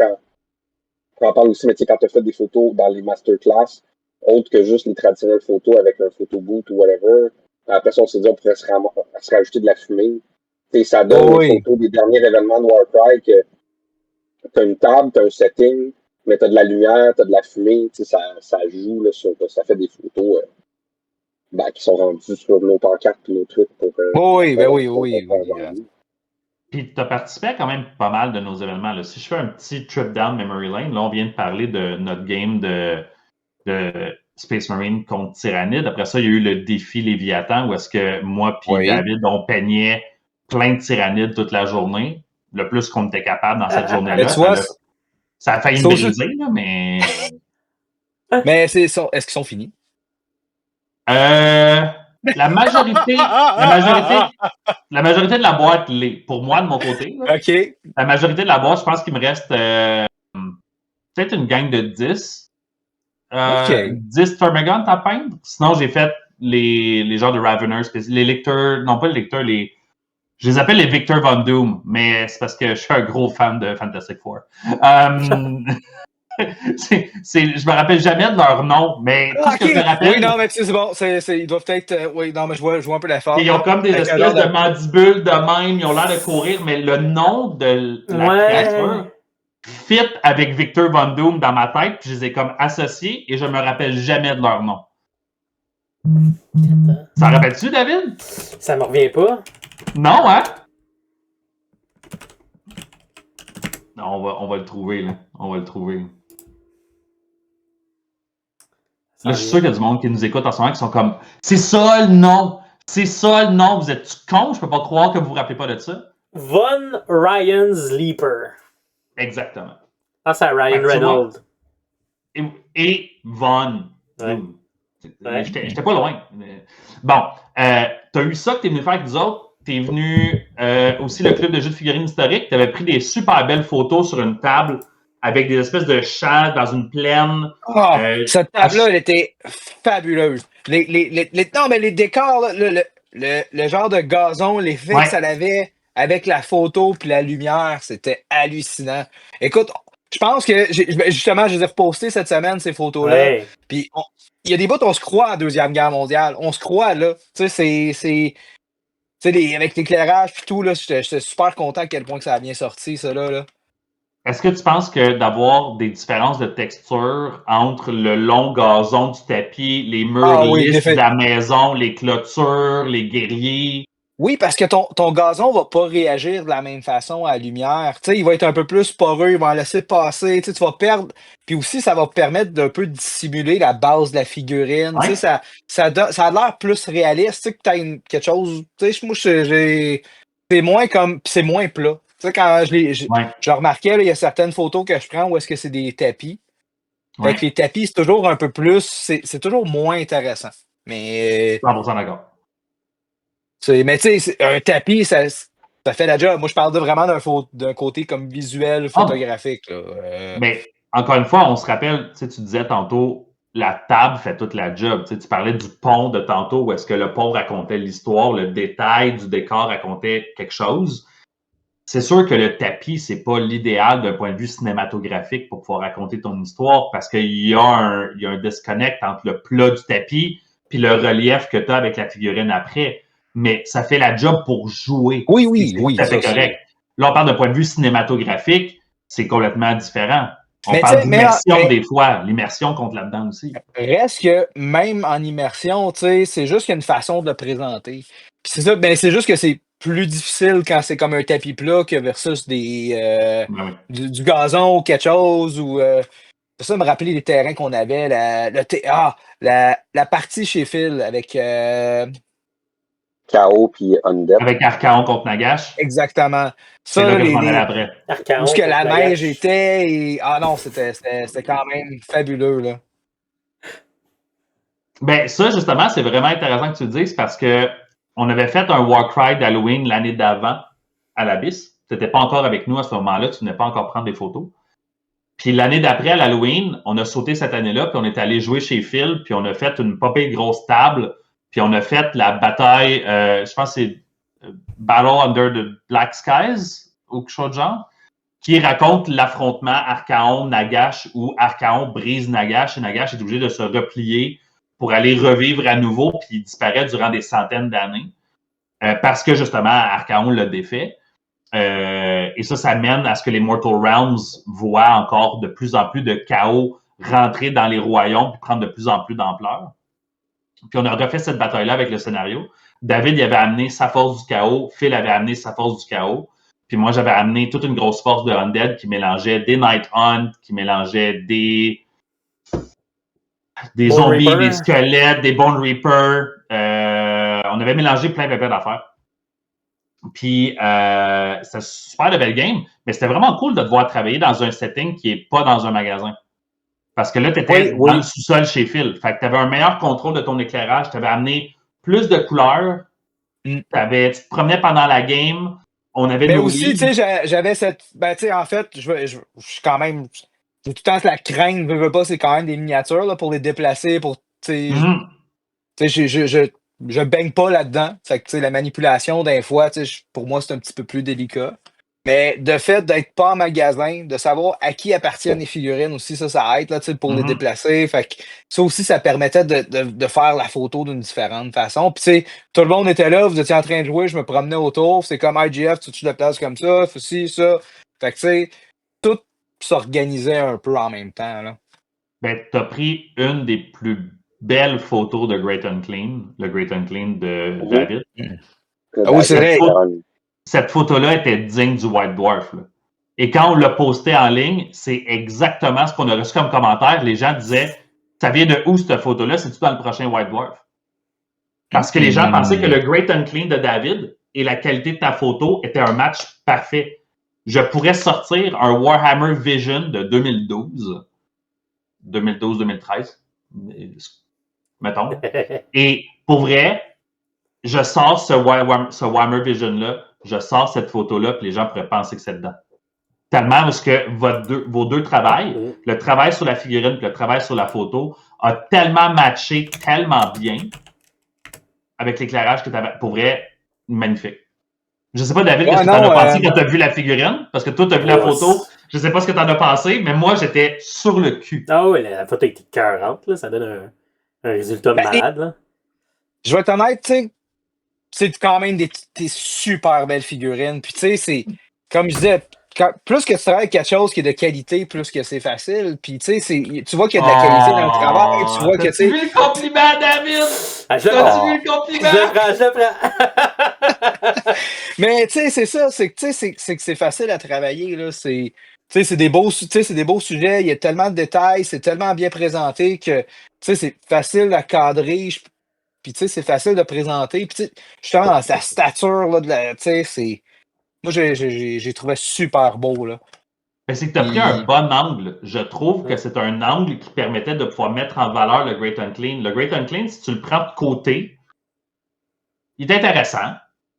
on en parle aussi, mais tu sais, quand tu as fait des photos dans les masterclass, autres que juste les traditionnelles photos avec un photo boot ou whatever, après ça, on s'est dit, on pourrait se rajouter de la fumée. Tu sais, ça donne Oh, les oui. photos des derniers événements de Warcry que tu as une table, tu as un setting, mais tu as de la lumière, tu as de la fumée. Tu sais, ça joue, là, ça fait des photos qui sont rendues sur nos pancartes et nos trucs pour Oh, oui, ben oui, pour oui, faire oui. vendre. Puis tu as participé à quand même pas mal de nos événements. Là. Si je fais un petit trip down memory lane, là, on vient de parler de notre game de Space Marine contre Tyrannide. Après ça, il y a eu le défi Léviathan où est-ce que moi puis Oui. David, on peignait plein de Tyrannides toute la journée, le plus qu'on était capable dans cette Mais journée-là. tu vois, Ça a failli c'est me aussi. briser, là, mais... Mais est-ce qu'ils sont finis? La majorité de la boîte l'est. Pour moi, de mon côté, là, OK. la majorité de la boîte, je pense qu'il me reste peut-être une gang de 10. OK. 10 Termagant à peindre. Sinon, j'ai fait les genres de Raveners, les lecteurs, non pas les lecteurs, je les appelle les Victor Von Doom, mais c'est parce que je suis un gros fan de Fantastic Four. Je me rappelle jamais de leur nom, mais tout ce que je me OK. Oui, rappelle, non, mais tu sais, c'est bon. Ils doivent être. Oui, non, mais je vois un peu la forme, ils ont là. comme des Avec un espèces genre de de. mandibules de même, ils ont l'air de courir, mais le nom de la créature Ouais. fit avec Victor Von Doom dans ma tête, puis je les ai comme associés et je me rappelle jamais de leur nom. Attends. Ça rappelle-tu, David? Ça me revient pas. Non, hein? Non, on va le trouver, là. On va le trouver. Ça Là, je suis sûr revient. qu'il y a du monde qui nous écoute en ce moment qui sont comme c'est ça le nom! C'est ça le nom! Vous êtes con? Je peux pas croire que vous vous rappelez pas de ça. Von Ryan's Leaper. Exactement. Ah, c'est Ryan Fait que tu vois, Reynolds. et Von. Ouais. Ouais. J'étais pas loin. Bon, t'as eu ça que t'es venu faire avec nous autres. T'es venu aussi le club de jeux de figurines historiques. T'avais pris des super belles photos sur une table avec des espèces de champs dans une plaine. Ah, cette table-là, elle était fabuleuse. Non, mais les décors, là, le genre de gazon, l'effet Ouais. que ça avait avec la photo puis la lumière, c'était hallucinant. Écoute, je pense que justement, je les ai repostées cette semaine, ces photos-là. Ouais. Puis il y a des bouts, on se croit à la Deuxième Guerre mondiale. On se croit, là. Tu sais, tu sais, avec l'éclairage puis tout, là, j'étais super content à quel point que ça a bien sorti, ça, là. Est-ce que tu penses que d'avoir des différences de texture entre le long gazon du tapis, les murs Ah oui, lisses de la maison, les clôtures, les guerriers? Oui, parce que ton gazon va pas réagir de la même façon à la lumière. Tu sais, il va être un peu plus poreux, il va en laisser passer. Tu sais, tu vas perdre. Puis aussi, ça va permettre d'un peu dissimuler la base de la figurine. Tu sais, Ouais. ça a l'air plus réaliste. Tu sais, que t'as quelque chose. Tu sais, moi, c'est moins comme. Puis c'est moins plat. Tu sais, quand Ouais. je remarquais, là, il y a certaines photos que je prends où est-ce que c'est des tapis. Fait Ouais. que les tapis, c'est toujours un peu plus. C'est toujours moins intéressant. Mais. 100% d'accord. Mais tu sais, un tapis, ça fait la job. Moi, je parle vraiment d'un côté comme visuel, Ah, photographique, là. mais encore une fois, on se rappelle, tu sais, tu disais tantôt, la table fait toute la job. Tu sais, tu parlais du pont de tantôt, où est-ce que le pont racontait l'histoire, le détail du décor racontait quelque chose. C'est sûr que le tapis, c'est pas l'idéal d'un point de vue cinématographique pour pouvoir raconter ton histoire parce qu'il y a un disconnect entre le plat du tapis puis le relief que tu as avec la figurine après. Mais ça fait la job pour jouer. Oui, Et oui, c'est tout oui, à fait ça, correct. Là, on parle d'un point de vue cinématographique, c'est complètement différent. On Mais tu parle sais, d'immersion des fois. L'immersion compte là-dedans aussi. reste que même en immersion, tu sais, c'est juste qu'il y a une façon de le présenter. Puis c'est ça, ben c'est juste que c'est plus difficile quand c'est comme un tapis plat que versus Ben oui. du gazon ou quelque chose ou c'est ça me rappeler les terrains qu'on avait, la partie chez Phil avec KO puis Undead. Avec Archaon contre Nagash, exactement. c'est Ça, là là, que je m'en allais après. où Archaon ce que contre la neige Nagash. était et. Ah non, c'était quand même fabuleux, là. Ben, ça, justement, c'est vraiment intéressant que tu le dises parce que on avait fait un Warcry d'Halloween l'année d'avant à l'Abysse. Tu n'étais pas encore avec nous à ce moment-là, tu venais pas encore prendre des photos. Puis l'année d'après, à l'Halloween, on a sauté cette année-là, puis on est allé jouer chez Phil, puis on a fait une pas pire grosse table, puis on a fait la bataille, je pense que c'est Battle Under the Black Skies, ou quelque chose de genre, qui raconte l'affrontement Archaon-Nagash, où Archaon brise Nagash, et Nagash est obligé de se replier pour aller revivre à nouveau, puis il disparaît durant des centaines d'années, parce que justement, Archaon l'a défait. Et ça mène à ce que les Mortal Realms voient encore de plus en plus de chaos rentrer dans les royaumes et prendre de plus en plus d'ampleur. Puis on a refait cette bataille-là avec le scénario. David il avait amené sa force du chaos, Phil avait amené sa force du chaos, puis moi j'avais amené toute une grosse force de Undead qui mélangeait des Night Hunt, qui mélangeait des zombies, Reaper. Des squelettes, des Bone Reaper. On avait mélangé plein d'affaires. Puis, c'était un super de belle game, mais c'était vraiment cool de te voir travailler dans un setting qui n'est pas dans un magasin. Parce que là, tu étais dans le sous-sol chez Phil. Fait que tu avais un meilleur contrôle de ton éclairage, tu avais amené plus de couleurs, tu te promenais pendant la game, on avait mais aussi, tu sais, j'avais cette... Ben, tu sais, en fait, je suis quand même... J'ai tout le temps la crainte, veux pas, c'est quand même des miniatures là, pour les déplacer, pour, tu sais, je baigne pas là-dedans. Fait que, tu sais, la manipulation, d'un fois, tu sais, pour moi, c'est un petit peu plus délicat. Mais de fait d'être pas en magasin, de savoir à qui appartiennent les figurines aussi, ça aide là, tu sais, pour les déplacer. Fait que ça aussi, ça permettait de faire la photo d'une différente façon. Puis, tu sais, tout le monde était là, vous étiez en train de jouer, je me promenais autour. C'est comme IGF, tu te déplaces comme ça, ci, ça. Fait que, tu sais, tout s'organisait un peu en même temps, là. Ben, t'as pris une des plus belles photos de Great Unclean, le Great Unclean de David. Ah oui, c'est vrai. Cette photo-là était digne du White Dwarf. Là. Et quand on l'a posté en ligne, c'est exactement ce qu'on a reçu comme commentaire. Les gens disaient, ça vient de où cette photo-là? C'est-tu dans le prochain White Dwarf? Parce que les gens pensaient que le Great Unclean de David et la qualité de ta photo étaient un match parfait. Je pourrais sortir un Warhammer Vision de 2012-2013, mettons. Et pour vrai, je sors ce Warhammer Vision-là, je sors cette photo-là, puis les gens pourraient penser que c'est dedans. Tellement parce que vos deux travails, le travail sur la figurine et le travail sur la photo, a tellement matché, tellement bien avec l'éclairage que tu avais. Pour vrai, magnifique. Je sais pas, David, qu'est-ce que t'en as pensé quand t'as vu la figurine? Parce que toi, t'as vu la photo. Je sais pas ce que t'en as pensé, mais moi, j'étais sur le cul. Ah oui, la photo était cœurante, là. Ça donne un résultat malade, là. Je vais être honnête, tu sais, c'est quand même des super belles figurines. Puis, tu sais, c'est, comme je disais, plus que tu travailles quelque chose qui est de qualité, plus que c'est facile. Puis, tu sais, tu vois qu'il y a de la qualité dans le travail. Tu vois que, tu sais. T'as-tu vu le compliment, David? T'as-tu vu le compliment? Je le prends. Mais, tu sais, c'est ça. C'est que c'est facile à travailler, là. Tu sais, c'est des beaux sujets. Il y a tellement de détails. C'est tellement bien présenté que, tu sais, c'est facile à cadrer. Puis, tu sais, c'est facile de présenter. Puis, tu sais, justement, dans sa stature, là, tu sais, c'est. Moi, j'ai trouvé super beau, là. Ben, c'est que tu as pris un bon angle. Je trouve que c'est un angle qui permettait de pouvoir mettre en valeur le Great Unclean. Le Great Unclean, si tu le prends de côté, il est intéressant,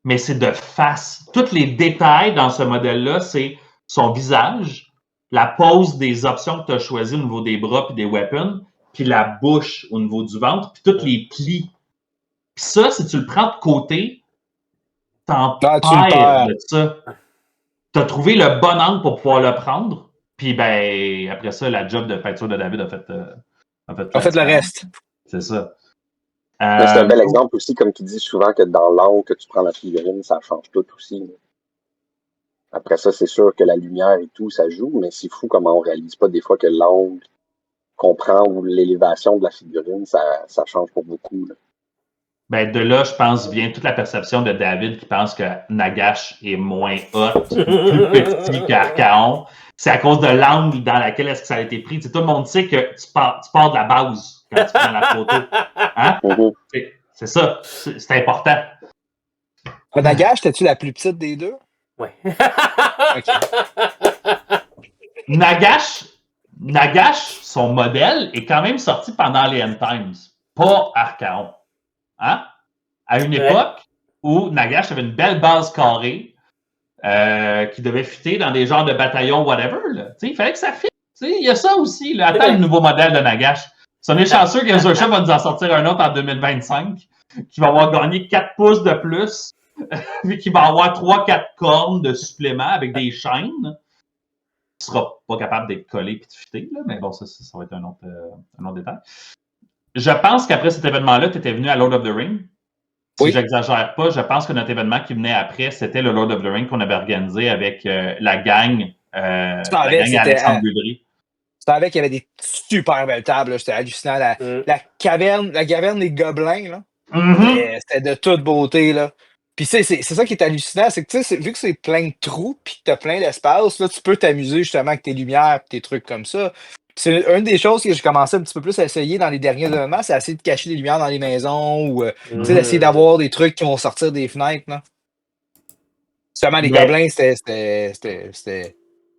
mais c'est de face. Tous les détails dans ce modèle-là, c'est son visage, la pose des options que tu as choisies au niveau des bras et des weapons, puis la bouche au niveau du ventre, puis tous les plis. Puis ça, si tu le prends de côté, t'en perds de ça. T'as trouvé le bon angle pour pouvoir le prendre, puis ben après ça, la job de peinture de David a fait le reste. C'est ça. C'est un bel exemple aussi, comme tu dis souvent, que dans l'angle que tu prends la figurine, ça change tout aussi. Après ça, c'est sûr que la lumière et tout, ça joue, mais c'est fou comment on réalise pas des fois que l'angle qu'on prend ou l'élévation de la figurine, ça change pour beaucoup. Là. Ben de là, je pense, vient toute la perception de David qui pense que Nagash est moins hot, plus petit qu'Archaon. C'est à cause de l'angle dans lequel est-ce que ça a été pris. T'sais, tout le monde sait que tu pars de la base quand tu prends la photo. Hein? C'est ça. C'est important. Nagash, t'es-tu la plus petite des deux? Oui. Okay. Nagash, son modèle est quand même sorti pendant les End Times, pas Archaon. Hein? À une époque où Nagash avait une belle base carrée qui devait fitter dans des genres de bataillons, whatever. Là. Il fallait que ça fitte. Tu sais, il y a ça aussi. Là. Attends le nouveau modèle de Nagash. Si on est chanceux que Zosha va nous en sortir un autre en 2025, qui va avoir gagné 4 pouces de plus, puis qui va avoir 3-4 cornes de supplément avec des chaînes. Qui sera pas capable d'être collé et de fitter, là, mais bon, ça va être un autre détail. Je pense qu'après cet événement-là, tu étais venu à Lord of the Ring. Si j'exagère pas, je pense que notre événement qui venait après, c'était le Lord of the Ring qu'on avait organisé avec la gang Alexandre Budry. Tu savais qu'il y avait des super belles tables, là. C'était hallucinant. La caverne des gobelins, là. C'était de toute beauté, là. Puis c'est ça qui est hallucinant, c'est que vu que c'est plein de trous puis que t'as plein d'espace, là, tu peux t'amuser justement avec tes lumières et tes trucs comme ça. C'est une des choses que j'ai commencé un petit peu plus à essayer dans les derniers événements, c'est essayer de cacher des lumières dans les maisons ou d'essayer d'avoir des trucs qui vont sortir des fenêtres. Là. Justement, les gobelins, c'était.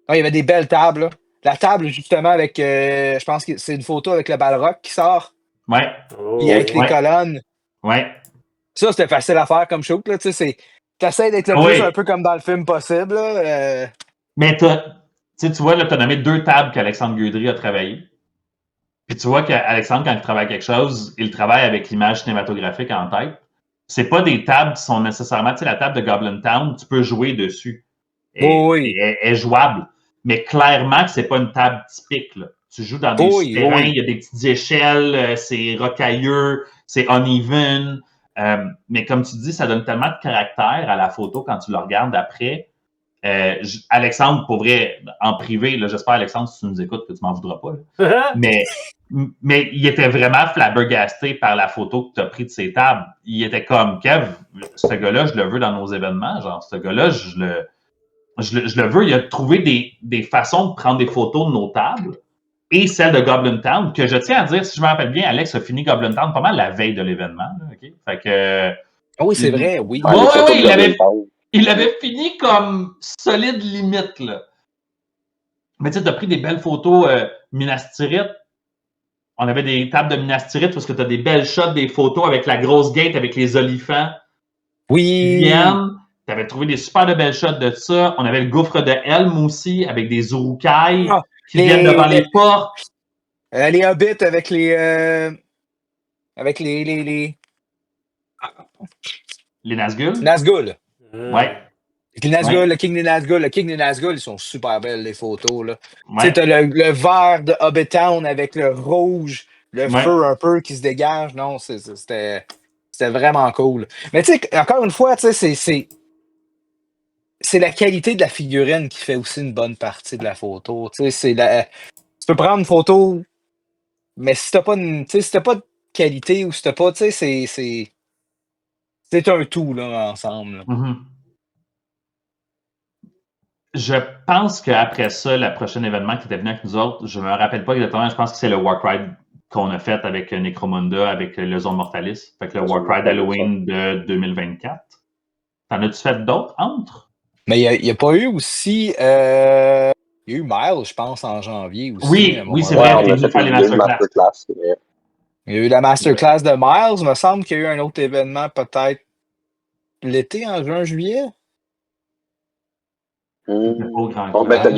Non, il y avait des belles tables. Là. La table, justement, avec. Je pense que c'est une photo avec le balrog qui sort. Ouais. Puis avec les colonnes. Ouais. Ça, c'était facile à faire comme shoot. Tu essaies d'être le plus un peu comme dans le film possible. Là, Mais tu vois, là, tu as nommé 2 tables qu'Alexandre Guedry a travaillé. Puis tu vois qu'Alexandre, quand il travaille quelque chose, il travaille avec l'image cinématographique en tête. C'est pas des tables qui sont nécessairement, tu sais, la table de Goblin Town, tu peux jouer dessus. Elle est jouable. Mais clairement que c'est pas une table typique. Là. Tu joues dans des souterrains, il y a des petites échelles, c'est rocailleux, c'est uneven. Mais comme tu dis, ça donne tellement de caractère à la photo quand tu le regardes après. Alexandre, pour vrai, en privé, là, j'espère, Alexandre, si tu nous écoutes, que tu m'en voudras pas. mais il était vraiment flabbergasté par la photo que tu as prise de ces tables. Il était comme, Kev, ce gars-là, je le veux dans nos événements. Genre, ce gars-là, je le veux. Il a trouvé des façons de prendre des photos de nos tables et celle de Goblin Town, que je tiens à dire, si je me rappelle bien, Alex a fini Goblin Town pas mal la veille de l'événement. Là, okay? Fait que, oui, c'est vrai, oui. Il avait fini comme solide limite. Là. Mais tu sais, tu as pris des belles photos Minas Tirith. On avait des tables de Minas Tirith parce que tu as des belles shots, des photos avec la grosse gate, avec les olifants. Oui. Tu avais trouvé des super de belles shots de ça. On avait le gouffre de Helm aussi, avec des urukai qui viennent devant les portes. Les hobbits avec les... les Nazgûl. Nazgûl. Ouais. Les Nazgûl, le King des Nazgûl. Le King des Nazgûl, ils sont super belles, les photos. Là. Ouais. Tu sais, t'as le vert de Hobbit Town avec le rouge, le feu un peu qui se dégage. Non, c'était vraiment cool. Mais tu sais, encore une fois, tu sais, c'est la qualité de la figurine qui fait aussi une bonne partie de la photo. Tu sais, tu peux prendre une photo, mais si t'as pas de qualité ou si t'as pas, tu sais, c'est un tout là, ensemble. Là. Mm-hmm. Je pense qu'après ça, le prochain événement qui était venu avec nous autres, je me rappelle pas exactement, je pense que c'est le Warcry qu'on a fait avec Necromunda, avec le Zone Mortalis. Fait que le Warcry d'Halloween de 2024. T'en as-tu fait d'autres entre? Mais il n'y a pas eu aussi... il y a eu Miles, je pense, en janvier aussi. Oui, c'est vrai, on a fait les masterclass. Il y a eu la masterclass de Miles. Il me semble qu'il y a eu un autre événement peut-être l'été, en juin, juillet. Il y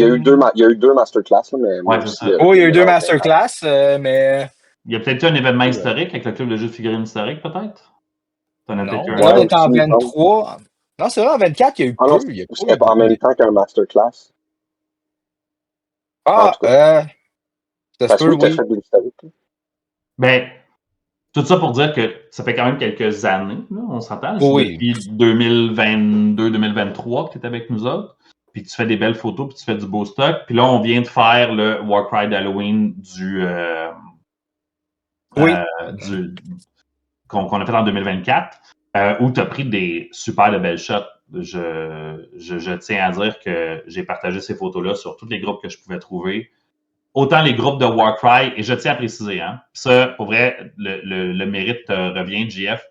a eu 2 masterclass, mais il y a eu 2 masterclass, mais... Il y a peut-être eu un événement historique avec le club de jeux de figurines historiques, peut-être? Non, on est en 23. Non, c'est vrai, en 24, il y a eu peu. C'était pas en même temps qu'un masterclass. Ça se peut, oui. Fait de l'historique. Ben, tout ça pour dire que ça fait quand même quelques années, là, on s'entend. Depuis 2022-2023 que tu es avec nous autres. Puis tu fais des belles photos, puis tu fais du beau stock. Puis là, on vient de faire le Warcry d'Halloween qu'on a fait en 2024, où tu as pris des super de belles shots. Je tiens à dire que j'ai partagé ces photos-là sur tous les groupes que je pouvais trouver. Autant les groupes de Warcry, et je tiens à préciser, hein, ça, pour vrai, le mérite revient, JF.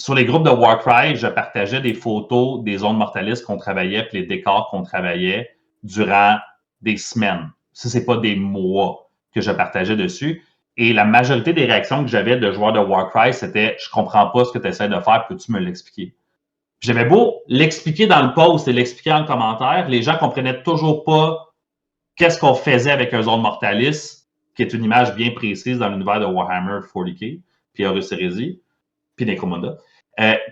Sur les groupes de Warcry, je partageais des photos des zones mortalistes qu'on travaillait puis les décors qu'on travaillait durant des semaines. Ça, c'est pas des mois que je partageais dessus. Et la majorité des réactions que j'avais de joueurs de Warcry, c'était « Je comprends pas ce que tu essaies de faire, peux-tu me l'expliquer? » J'avais beau l'expliquer dans le post et l'expliquer en commentaire, les gens comprenaient toujours pas qu'est-ce qu'on faisait avec un Zone Mortalis, qui est une image bien précise dans l'univers de Warhammer 40K, puis Horus Heresy, puis Necromunda.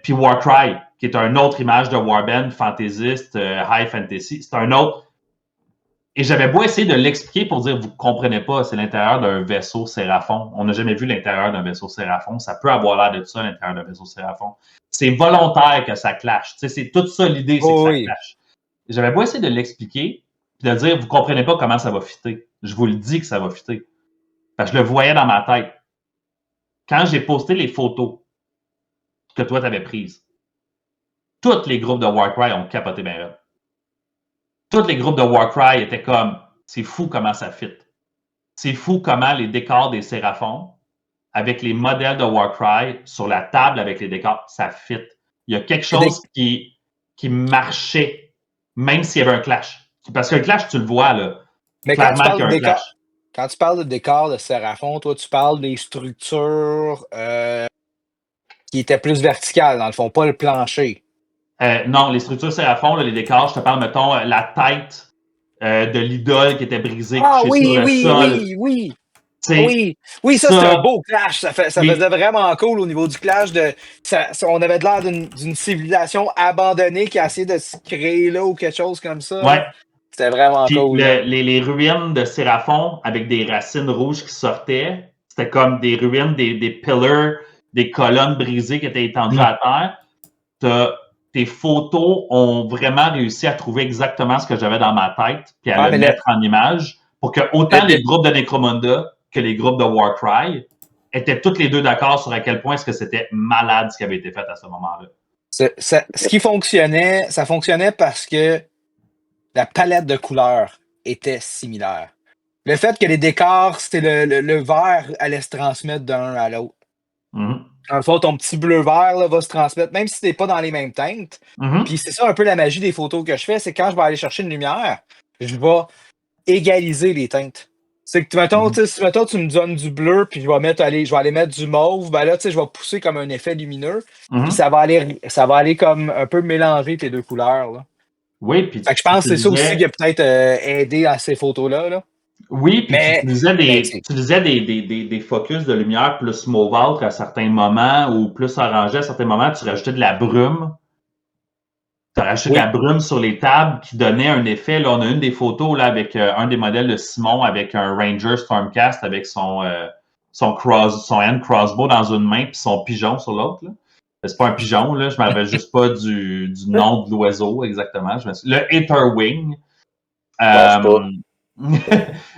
Puis Warcry, qui est une autre image de Warband, fantaisiste, high fantasy. C'est un autre. Et j'avais beau essayer de l'expliquer pour dire, vous ne comprenez pas, c'est l'intérieur d'un vaisseau Séraphon. On n'a jamais vu l'intérieur d'un vaisseau Séraphon. Ça peut avoir l'air de ça, l'intérieur d'un vaisseau Séraphon. C'est volontaire que ça clash. Tu sais, c'est toute ça l'idée, c'est que ça clash. J'avais beau essayer de l'expliquer, puis de dire, vous ne comprenez pas comment ça va fitter. Je vous le dis que ça va fitter. Parce que je le voyais dans ma tête. Quand j'ai posté les photos que toi, tu avais prises, tous les groupes de Warcry ont capoté bien raide. Tous les groupes de Warcry étaient comme, c'est fou comment ça fit. C'est fou comment les décors des Séraphons, avec les modèles de Warcry, sur la table avec les décors, ça fit. Il y a quelque chose qui marchait, même s'il y avait un clash. Parce que le clash, tu le vois, là. Mais quand tu parles de décors de Séraphon, toi, tu parles des structures qui étaient plus verticales, dans le fond, pas le plancher. Non, les structures Séraphon, là, les décors, je te parle, mettons, la tête de l'idole qui était brisée, couchée sur le sol. Oui, ça, c'était un beau clash. Ça faisait vraiment cool au niveau du clash. On avait l'air d'une civilisation abandonnée qui a essayé de se créer là ou quelque chose comme ça. Ouais. C'était vraiment cool. Les ruines de Séraphon avec des racines rouges qui sortaient, c'était comme des ruines, des pillars, des colonnes brisées qui étaient étendues à terre. Tes photos ont vraiment réussi à trouver exactement ce que j'avais dans ma tête puis à le mettre en image pour que autant les groupes de Necromunda que les groupes de Warcry étaient tous les deux d'accord sur à quel point est-ce que c'était malade ce qui avait été fait à ce moment-là. Ce qui fonctionnait, ça fonctionnait parce que la palette de couleurs était similaire. Le fait que les décors, c'était le vert allait se transmettre d'un à l'autre. Mm-hmm. Dans le fond, ton petit bleu-vert là, va se transmettre, même si t'es pas dans les mêmes teintes. Mm-hmm. Puis c'est ça un peu la magie des photos que je fais, c'est quand je vais aller chercher une lumière, je vais égaliser les teintes. C'est que, mettons, si mettons, tu me donnes du bleu, puis je vais aller mettre du mauve, ben là, tu sais, je vais pousser comme un effet lumineux, puis ça va aller comme un peu mélanger tes deux couleurs, là. Oui, puis je pense que c'est ça aussi qui a peut-être aidé à ces photos-là, là. Oui, puis tu utilisais des focus de lumière plus mauvâtre à certains moments ou plus orangé à certains moments. Tu rajoutais de la brume. Tu as rajouté de la brume sur les tables qui donnait un effet. Là, on a une des photos là, avec un des modèles de Simon avec un Ranger Stormcast avec son hand crossbow dans une main puis son pigeon sur l'autre. C'est pas un pigeon, là. Je ne me rappelle juste pas du nom de l'oiseau exactement. Le Etherwing.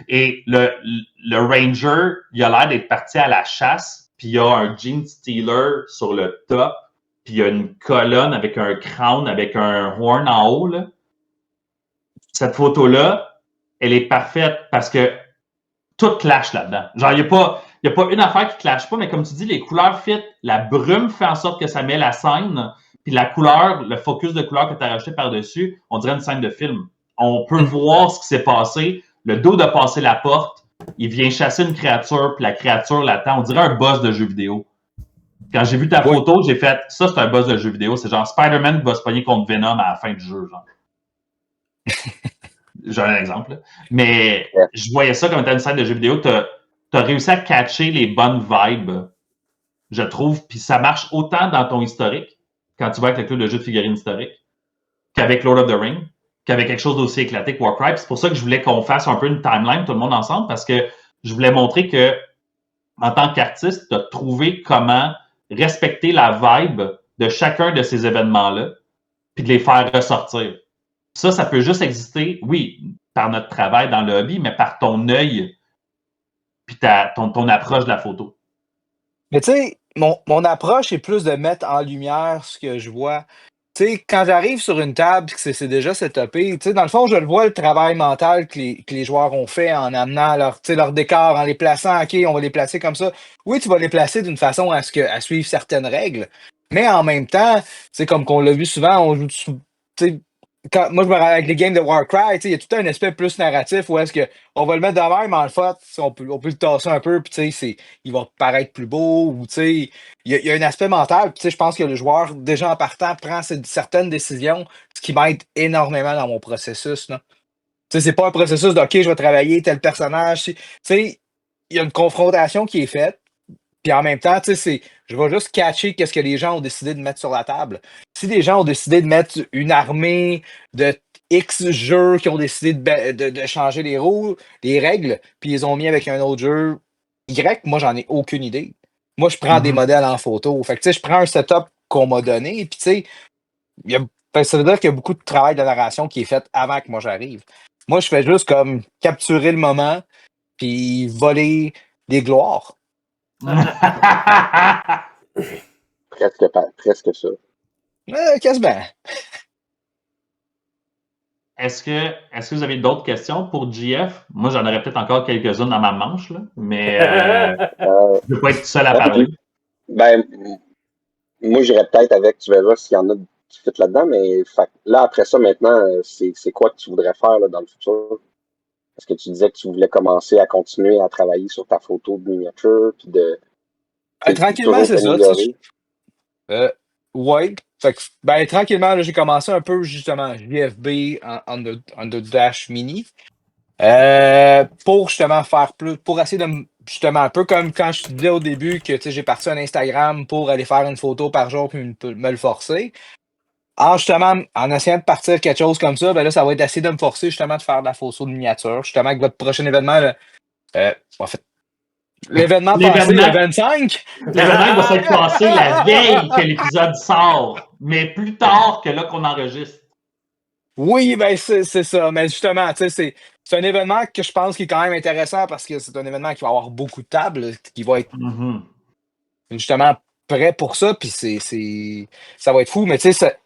Et le Ranger, il a l'air d'être parti à la chasse, puis il y a un Gene Stealer sur le top, puis il y a une colonne avec un crown, avec un horn en haut. Là. Cette photo-là, elle est parfaite parce que tout clash là-dedans. Genre, il n'y a pas une affaire qui clash pas, mais comme tu dis, les couleurs fit, la brume fait en sorte que ça met la scène, puis la couleur, le focus de couleur que tu as rajouté par-dessus, on dirait une scène de film. On peut voir ce qui s'est passé. Le dos de passer la porte, il vient chasser une créature, puis la créature l'attend. On dirait un boss de jeu vidéo. Quand j'ai vu ta photo, j'ai fait ça, c'est un boss de jeu vidéo. C'est genre Spider-Man qui va se pogner contre Venom à la fin du jeu. Genre. J'ai un exemple. Là. Mais je voyais ça comme étant une scène de jeu vidéo. Tu as réussi à catcher les bonnes vibes, je trouve. Puis ça marche autant dans ton historique, quand tu vas avec le club de jeu de figurines historique, qu'avec Lord of the Rings. Qu'avec quelque chose d'aussi éclaté que Warcry. C'est pour ça que je voulais qu'on fasse un peu une timeline, tout le monde ensemble, parce que je voulais montrer que, en tant qu'artiste, tu as trouvé comment respecter la vibe de chacun de ces événements-là, puis de les faire ressortir. Ça peut juste exister, oui, par notre travail dans le hobby, mais par ton œil, puis ton approche de la photo. Mais tu sais, mon approche est plus de mettre en lumière ce que je vois. Tu sais, quand j'arrive sur une table que c'est déjà setupé, tu sais, dans le fond, je le vois, le travail mental que les joueurs ont fait en amenant leur décor, en les plaçant, OK, on va les placer comme ça. Oui, tu vas les placer d'une façon à suivre certaines règles, mais en même temps, c'est comme qu'on l'a vu souvent, on joue, tu sais, moi, je me rappelle avec les games de Warcry, il y a tout un aspect plus narratif où est-ce qu'on va le mettre de même, mais en fait, on peut le tasser un peu, puis il va paraître plus beau, ou il y a un aspect mental, puis je pense que le joueur, déjà en partant, prend certaines décisions, ce qui m'aide énormément dans mon processus. Là. sais, c'est pas un processus de OK, je vais travailler tel personnage. Tu sais, il y a une confrontation qui est faite. Puis en même temps, tu sais, je vais juste catcher qu'est-ce que les gens ont décidé de mettre sur la table. Si les gens ont décidé de mettre une armée de X jeux qui ont décidé de changer les règles, puis ils ont mis avec un autre jeu Y, moi, j'en ai aucune idée. Moi, je prends des modèles en photo. Fait que, tu sais, je prends un setup qu'on m'a donné, puis, tu sais, ça veut dire qu'il y a beaucoup de travail de narration qui est fait avant que moi j'arrive. Moi, je fais juste comme capturer le moment, puis voler des gloires. Presque ça. Quasiment. Est-ce que vous avez d'autres questions pour JF? Moi, j'en aurais peut-être encore quelques-unes dans ma manche, là, mais je ne veux pas être tout seul à parler. Ben, moi, j'irais peut-être avec, tu verras s'il y en a qui fit là-dedans, mais là, après ça, maintenant, c'est quoi que tu voudrais faire là, dans le futur? Est-ce que tu disais que tu voulais commencer à continuer à travailler sur ta photo de miniature, puis de tranquillement, c'est ça. Ouais. Fait que, ben, tranquillement, là, j'ai commencé un peu, justement, JFB en the Dash Mini. Pour justement faire plus, pour essayer de, justement, un peu comme quand je te disais au début que j'ai parti un Instagram pour aller faire une photo par jour puis me le forcer. Justement, en essayant de partir quelque chose comme ça, ben là, ça va être d'essayer de me forcer justement de faire de la photo de miniature. Justement, avec votre prochain événement, là, en fait, l'événement passé, le 25. L'événement va s'être passé la veille que l'épisode sort, mais plus tard que là qu'on enregistre. Oui, ben c'est ça. Mais justement, tu sais, c'est un événement que je pense qui est quand même intéressant parce que c'est un événement qui va avoir beaucoup de tables, qui va être justement prêt pour ça. Puis ça va être fou. Mais tu sais,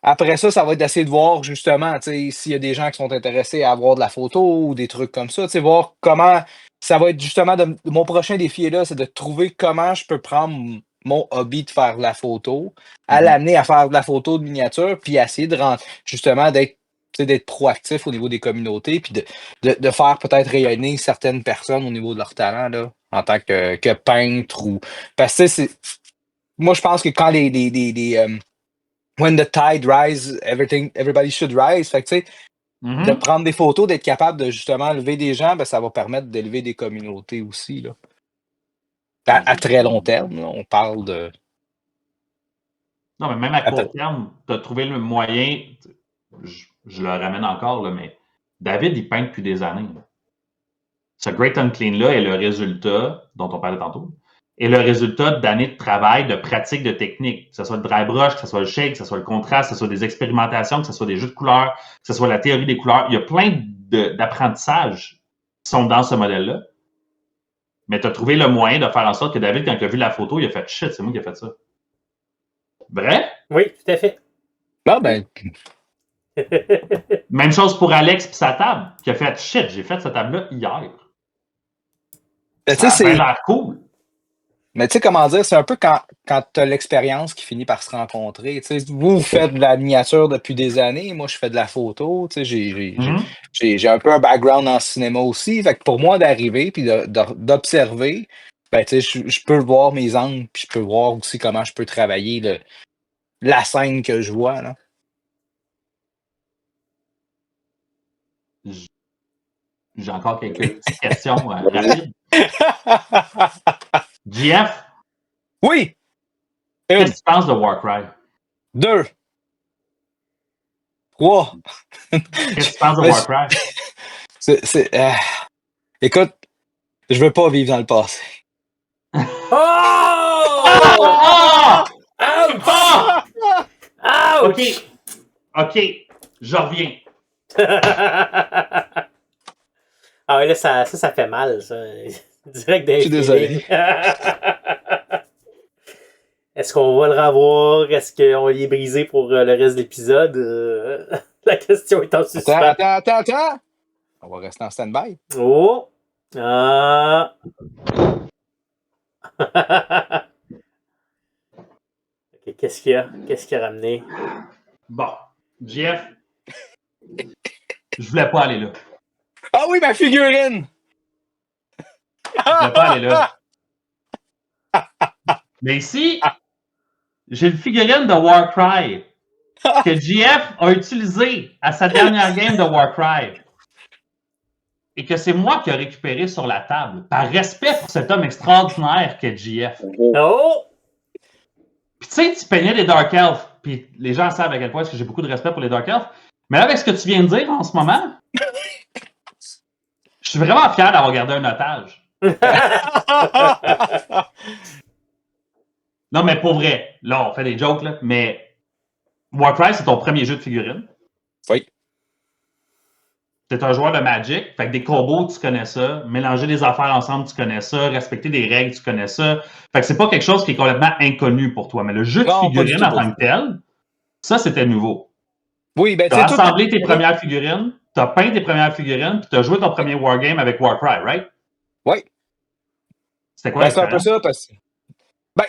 après ça, ça va être d'essayer de voir justement, tu sais, s'il y a des gens qui sont intéressés à avoir de la photo ou des trucs comme ça. Tu sais, voir comment ça va être justement mon prochain défi est là, c'est de trouver comment je peux prendre mon hobby de faire de la photo, à l'amener à faire de la photo de miniature, puis essayer de rentrer, justement d'être proactif au niveau des communautés, puis de faire peut-être rayonner certaines personnes au niveau de leur talent, là, en tant que peintre ou. Parce que moi, je pense que quand when the tide rises, everybody should rise. Fait que, tu sais, de prendre des photos, d'être capable de justement lever des gens, ben, ça va permettre d'élever des communautés aussi, là. À très long terme, là, on parle de. Non, mais même à court terme, tu as trouvé le moyen. Je le ramène encore, là, mais David, il peint depuis des années. Là. Ce Great Unclean-là est le résultat, dont on parlait tantôt, est le résultat d'années de travail, de pratique, de technique. Que ce soit le dry brush, que ce soit le shake, que ce soit le contraste, que ce soit des expérimentations, que ce soit des jeux de couleurs, que ce soit la théorie des couleurs. Il y a plein d'apprentissages qui sont dans ce modèle-là. Mais tu as trouvé le moyen de faire en sorte que David, quand il a vu la photo, il a fait « Shit, c'est moi qui ai fait ça ». Vrai? Oui, tout à fait. Ah, ben. Même chose pour Alex et sa table, qui a fait « Shit, j'ai fait cette table-là hier ». Ça a l'air cool. Mais tu sais, comment dire, c'est un peu quand tu as l'expérience qui finit par se rencontrer. Tu sais, vous faites de la miniature depuis des années, moi je fais de la photo. Tu sais, j'ai un peu un background en cinéma aussi. Fait que pour moi, d'arriver puis d'observer, ben, tu sais, je peux voir mes angles, puis je peux voir aussi comment je peux travailler la scène que je vois, là. J'ai encore quelques petites questions rapides. JF? Oui! Qu'est-ce que tu penses de Warcry? 2. 3. Qu'est-ce que tu penses de Warcry? Écoute, je veux pas vivre dans le passé. Ouch! OK, je reviens. Ah ouais, là, ça fait mal, ça. Direct des. Je suis désolé. Est-ce qu'on va le revoir? Est-ce qu'on y est brisé pour le reste de l'épisode? La question est en suspens. Attends! On va rester en stand-by. Oh! OK, qu'est-ce qu'il y a? Qu'est-ce qu'il a ramené? Bon, Jeff, je voulais pas aller là. Ah oui, ma figurine! Je voulais pas aller là. Mais ici, j'ai une figurine de Warcry que JF a utilisée à sa dernière game de Warcry. et que c'est moi qui ai récupéré sur la table, par respect pour cet homme extraordinaire qu'est JF. Oh! Puis tu sais, tu peignais des Dark Elves, puis les gens savent à quel point est-ce que j'ai beaucoup de respect pour les Dark Elves, mais avec ce que tu viens de dire en ce moment, je suis vraiment fier d'avoir gardé un otage. Non, mais pour vrai, là, on fait des jokes, là, mais Warcry, c'est ton premier jeu de figurines. Oui. T'es un joueur de Magic, fait que des combos, tu connais ça. Mélanger des affaires ensemble, tu connais ça. Respecter des règles, tu connais ça. Fait que c'est pas quelque chose qui est complètement inconnu pour toi. Mais le jeu de figurines en tant que tel, ça, c'était nouveau. Oui, ben, tu as assemblé tes premières figurines, tu as peint tes premières figurines, puis tu as joué ton premier wargame avec Warcry, right? Oui. C'était quoi l'expérience? C'est un peu ça, parce que... Ben,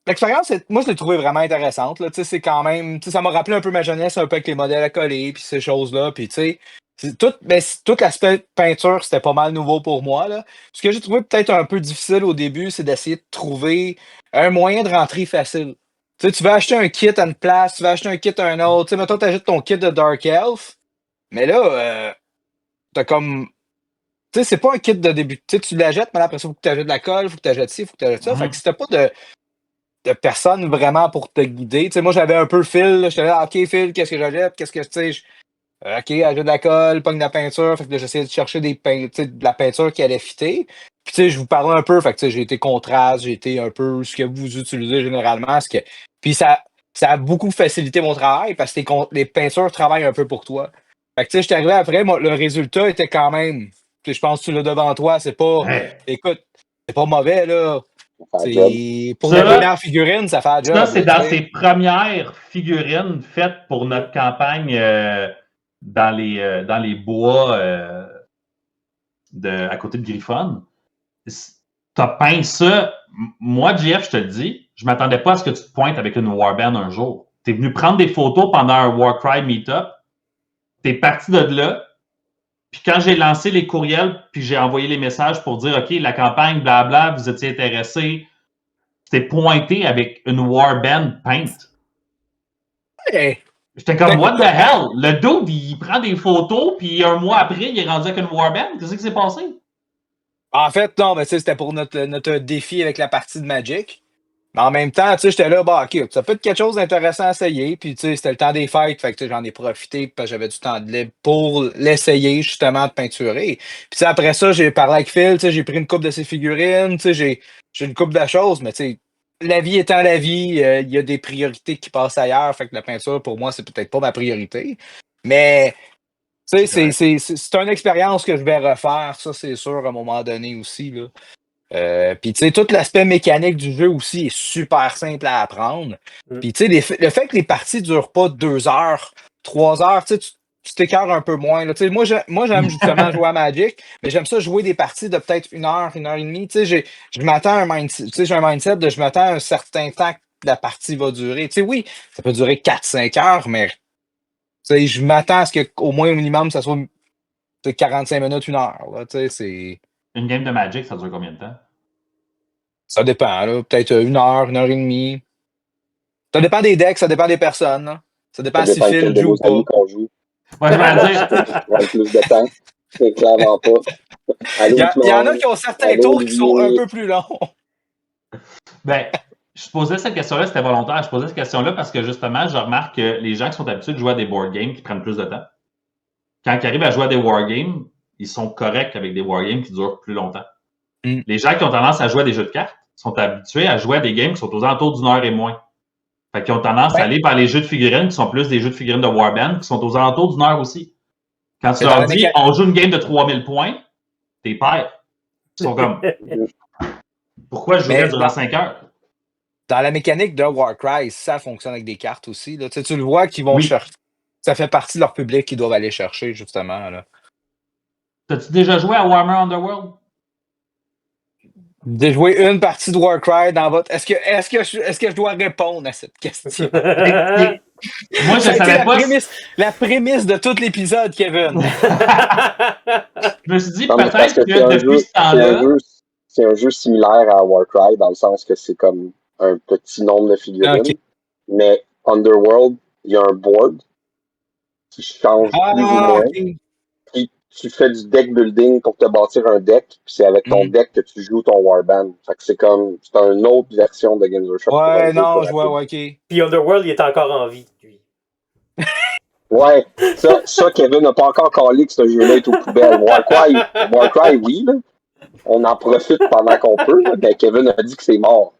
l'expérience, moi, je l'ai trouvé vraiment intéressante. Là. C'est quand même... Ça m'a rappelé un peu ma jeunesse, un peu avec les modèles à coller, puis ces choses-là. Puis, tu sais, tout l'aspect peinture, c'était pas mal nouveau pour moi. Là. Ce que j'ai trouvé peut-être un peu difficile au début, c'est d'essayer de trouver un moyen de rentrer facile. Tu sais, tu vas acheter un kit à une place, tu vas acheter un kit à un autre. Tu sais, mettons, tu achètes ton kit de Dark Elf, mais là, t'as comme... Tu sais, c'est pas un kit de début. Tu sais, tu l'achètes, mais après ça, il faut que tu achètes de la colle, il faut que tu achètes ci, il faut que tu achètes ça. Fait que si t'as pas de personne vraiment pour te guider. Tu sais, moi, j'avais un peu Phil. J'étais là, OK, Phil, qu'est-ce que j'achète? Qu'est-ce que, tu sais, OK, achète de la colle, pogne de la peinture. Fait que là, j'essayais de chercher de la peinture qui allait fitter. Puis, tu sais, je vous parlais un peu. Fait que, tu sais, j'ai été contraste, j'ai été un peu ce que vous utilisez généralement. Puis, ça a beaucoup facilité mon travail parce que les peintures travaillent un peu pour toi. Fait que, tu sais, je suis arrivé après, le résultat était quand même, tu sais, je pense que tu l'as devant toi, c'est pas, écoute, c'est pas mauvais, là. Pour la première figurine, ça fait un job. Ça, c'est dans ses premières figurines faites pour notre campagne dans les bois à côté de Griffon. T'as peint ça. Moi, JF, je te le dis, je m'attendais pas à ce que tu te pointes avec une Warband un jour. T'es venu prendre des photos pendant un Warcry meetup. T'es parti de là. Puis quand j'ai lancé les courriels, puis j'ai envoyé les messages pour dire, OK, la campagne, blabla, vous étiez intéressé, t'es pointé avec une Warband peinte. Hey. J'étais comme, what the hell? Le dude, il prend des photos, puis un mois après, il est rendu avec une Warband. Qu'est-ce qui s'est passé? En fait, non, mais c'était pour notre défi avec la partie de Magic. Mais en même temps, tu sais, j'étais là, bah, OK, ça peut être quelque chose d'intéressant à essayer. Puis, tu sais, c'était le temps des fêtes, fait que j'en ai profité parce que j'avais du temps de libre pour l'essayer, justement, de peinturer. Puis, après ça, j'ai parlé avec Phil, tu sais, j'ai pris une coupe de ses figurines, tu sais, j'ai une coupe de choses, mais tu sais, la vie étant la vie, il y a des priorités qui passent ailleurs, fait que la peinture, pour moi, c'est peut-être pas ma priorité. Mais, tu sais, c'est une expérience que je vais refaire, ça, c'est sûr, à un moment donné aussi, là. Puis, tu sais, tout l'aspect mécanique du jeu aussi est super simple à apprendre. Puis, tu sais, le fait que les parties ne durent pas 2 heures, 3 heures, tu sais, tu t'écœures un peu moins. Là. Moi, j'aime justement jouer à Magic, mais j'aime ça jouer des parties de peut-être 1 heure, 1 heure et demie. Tu sais, je m'attends à un mindset, tu sais, j'ai un mindset de je m'attends à un certain temps que la partie va durer. Tu sais, oui, ça peut durer 4-5 heures, mais tu sais, je m'attends à ce qu'au moins au minimum, ça soit 45 minutes, 1 heure. Là, tu sais, c'est... Une game de Magic, ça dure combien de temps? Ça dépend, là. Peut-être 1 heure, 1 heure et demie. Ça dépend des decks, ça dépend des personnes. Là. Ça dépend si Phil joue ou pas. Ouais, je vais dire. Ouais, plus de temps. C'est clairement pas. Il y en a qui ont certains tours qui sont un peu plus longs. Ben, je posais cette question-là, c'était volontaire. Je posais cette question-là parce que justement, je remarque que les gens qui sont habitués de jouer à des board games qui prennent plus de temps, quand ils arrivent à jouer à des wargames, ils sont corrects avec des wargames qui durent plus longtemps. Les gens qui ont tendance à jouer à des jeux de cartes sont habitués à jouer à des games qui sont aux alentours d'1 heure et moins. Fait qu'ils ont tendance à aller vers les jeux de figurines qui sont plus des jeux de figurines de Warband qui sont aux alentours d'1 heure aussi. Quand tu leur dis on joue une game de 3000 points, t'es pères. Ils sont comme pourquoi je jouerais durant 5 heures? Dans la mécanique de Warcry, ça fonctionne avec des cartes aussi. Là. Tu le vois qu'ils vont chercher. Ça fait partie de leur public qu'ils doivent aller chercher, justement. Là. T'as-tu déjà joué à Warhammer Underworld? De jouer une partie de Warcry dans votre. Est-ce que je dois répondre à cette question? Moi, je savais pas. La prémisse de tout l'épisode, Kevin. Je me suis dit peut-être que depuis ce temps-là. C'est un jeu similaire à Warcry dans le sens que c'est comme un petit nombre de figurines. Okay. Mais Underworld, il y a un board qui change plus ou moins. Okay. Puis tu fais du deck building pour te bâtir un deck, puis c'est avec ton deck que tu joues ton Warband. Fait que c'est une autre version de Games Workshop. Ouais, non, je vois, ouais, ok. Puis Underworld, il est encore en vie, lui. Ouais, ça, Kevin n'a pas encore calé que ce jeu-là est aux poubelles. Warcry, oui, là. On en profite pendant qu'on peut, là, mais Kevin a dit que c'est mort.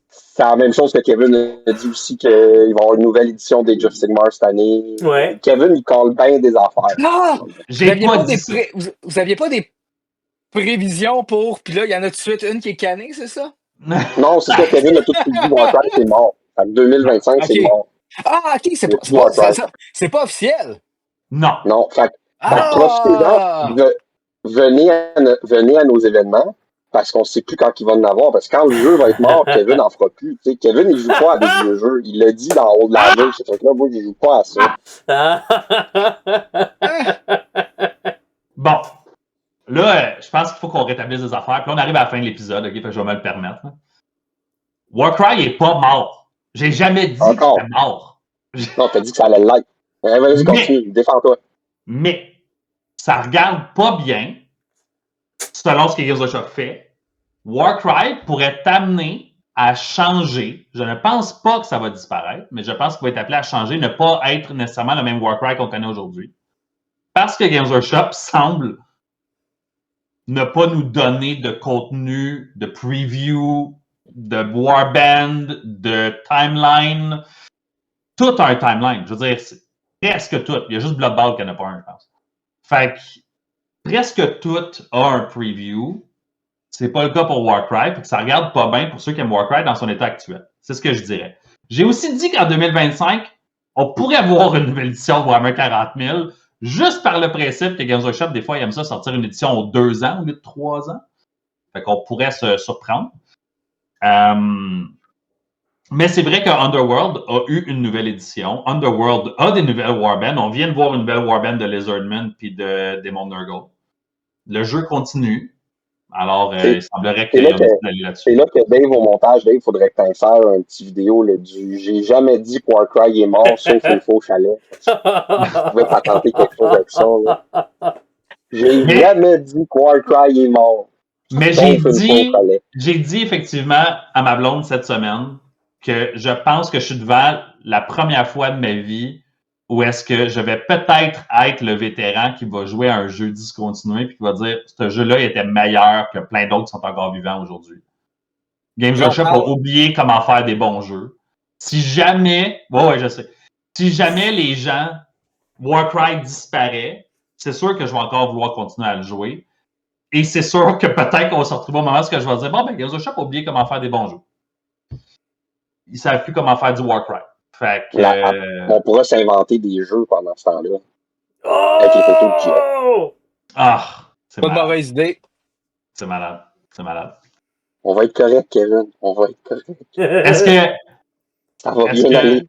C'est la même chose que Kevin a dit aussi qu'il va y avoir une nouvelle édition d'Age of Sigmar cette année. Ouais. Kevin, il colle bien des affaires. Ah! J'ai pas dit ça. Vous aviez pas des prévisions pour... Puis là, il y en a tout de suite une qui est cannée, c'est ça? Non, c'est ça, Kevin a tout dit. Warcry, c'est mort. En 2025, c'est mort. Ah, ok, c'est pas officiel. Non. Non, profitez-en, venez à nos événements, parce qu'on ne sait plus quand il va en avoir. Parce que quand le jeu va être mort, Kevin n'en fera plus. T'sais, Kevin, il ne joue pas à des vieux jeux. Il l'a dit dans haut de la ville. C'est fait que là, moi, je ne joue pas à ça. Bon. Là, je pense qu'il faut qu'on rétablisse des affaires. Puis là, on arrive à la fin de l'épisode, ok? Fait que je vais me le permettre. Là. Warcry n'est pas mort. J'ai jamais dit que c'était mort. Non, t'as dit que ça allait l'être. Vas-y, continue. Défends-toi. Mais ça regarde pas bien, selon ce que Gears of War fait. Warcry pourrait t'amener à changer. Je ne pense pas que ça va disparaître, mais je pense qu'il va être appelé à changer, ne pas être nécessairement le même Warcry qu'on connaît aujourd'hui. Parce que Games Workshop semble ne pas nous donner de contenu, de preview, de warband, de timeline. Tout a un timeline. Je veux dire, c'est presque tout. Il y a juste Blood Bowl qui n'en a pas un, je pense. Fait que presque tout a un preview. C'est pas le cas pour Warcry. Fait que ça regarde pas bien pour ceux qui aiment Warcry dans son état actuel. C'est ce que je dirais. J'ai aussi dit qu'en 2025, on pourrait voir une nouvelle édition de Warhammer 40 000 juste par le principe que Games Workshop, des fois, ils aiment ça sortir une édition aux 2 ans au lieu de 3 ans. Fait qu'on pourrait se surprendre. Mais c'est vrai que Underworld a eu une nouvelle édition. Underworld a des nouvelles warbands. On vient de voir une nouvelle warband de Lizardman puis de Demon Nurgle. Le jeu continue. Alors, il semblerait qu'il y ait là-dessus. C'est là que Dave, au montage, Dave, il faudrait que tu ailles faire un petit vidéo là, du « J'ai jamais dit que Warcry est mort, sauf le faux chalet ». Tu pouvais pas tenter quelque chose avec ça. Là. J'ai jamais dit que Warcry est mort. Mais j'ai dit effectivement à ma blonde cette semaine que je pense que je suis devant la première fois de ma vie où est-ce que je vais peut-être être le vétéran qui va jouer à un jeu discontinué puis qui va dire ce jeu-là était meilleur que plein d'autres qui sont encore vivants aujourd'hui. Games Workshop a oublié comment faire des bons jeux. Si jamais, ouais, je sais. Si jamais les gens, Warcry disparaît, c'est sûr que je vais encore vouloir continuer à le jouer. Et c'est sûr que peut-être qu'on va se retrouver au moment où je vais dire bon, ben, Games Workshop a oublié comment faire des bons jeux. Ils ne savent plus comment faire du Warcry. Fait que, on pourrait s'inventer des jeux pendant ce temps-là. Avec les photos qu'il y a. Ah! C'est pas de mauvaise idée. C'est malade. C'est malade. On va être correct, Kevin. On va être correct. Est-ce que. Ça va bien aller.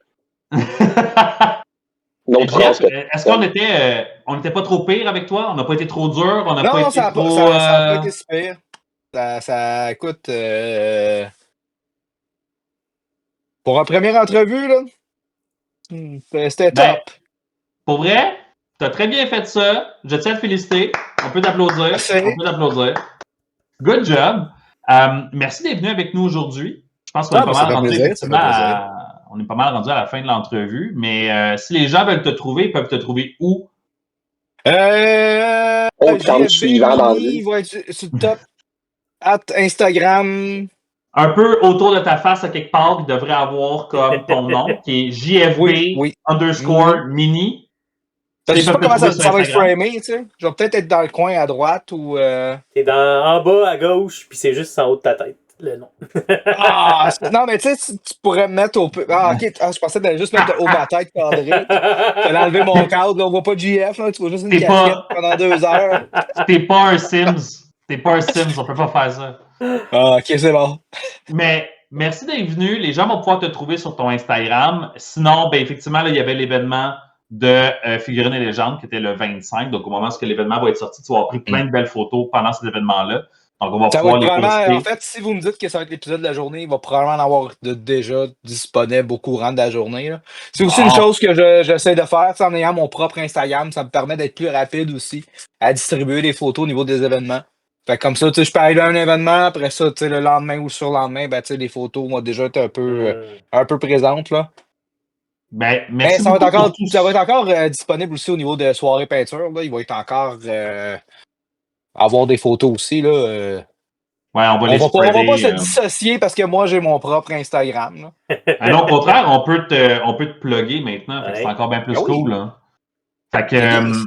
Est-ce qu'on était, on n'était pas trop pire avec toi? On n'a pas été trop dur? On n'a pas été ça n'a pas été super. Ça écoute. Pour une première entrevue, là, c'était top. Pour vrai, tu as très bien fait ça. Je tiens à te féliciter. On peut t'applaudir. Good job. Merci d'être venu avec nous aujourd'hui. Je pense qu'on est pas mal rendu on est pas mal rendu à la fin de l'entrevue. Mais si les gens veulent te trouver, ils peuvent te trouver où? suivant dans il va être sur le top. Instagram. Un peu autour de ta face, à quelque part, il devrait avoir comme ton nom, qui est JFB _ mini. Je sais pas comment ça va être framé, tu sais. Je vais peut-être être dans le coin à droite ou. T'es en bas à gauche, puis c'est juste en haut de ta tête, le nom. Non, mais tu sais, tu pourrais me mettre au. Ok, je pensais que t'allais juste mettre le haut de ma tête cadré. T'allais enlever mon cadre, là, on voit pas de JF, là, tu vois juste une casquette pendant 2 heures. T'es pas un Sims. On peut pas faire ça. Ok, c'est bon. Mais merci d'être venu. Les gens vont pouvoir te trouver sur ton Instagram. Sinon, ben effectivement, là, il y avait l'événement de Figurines et légendes qui était le 25. Donc, au moment où l'événement va être sorti, tu vas avoir pris plein de belles photos pendant cet événement-là. Donc, on va Ça va pouvoir être les probablement, en poster. fait, si vous me dites que ça va être l'épisode de la journée, il va probablement en avoir déjà disponible au courant de la journée, là. C'est aussi une Bon. chose que j'essaie de faire, tu sais, en ayant mon propre Instagram, ça me permet d'être plus rapide aussi à distribuer les photos au niveau des événements. Fait que comme ça, tu sais, je peux aller à un événement, après ça, tu sais, le lendemain ou le surlendemain, ben, tu sais, les photos vont déjà être un peu présentes, là. Ben, Mais merci beaucoup pour tout ça va être ça. encore disponible aussi au niveau de soirée peinture, là. Il va être encore avoir des photos aussi, là. Ouais, on va On les va pas spreader. se dissocier parce que moi, j'ai mon propre Instagram, là. Non, au contraire, on peut te plugger maintenant. Fait que c'est Ouais. encore bien plus Ah oui, cool, là. Fait que, c'est bien ça.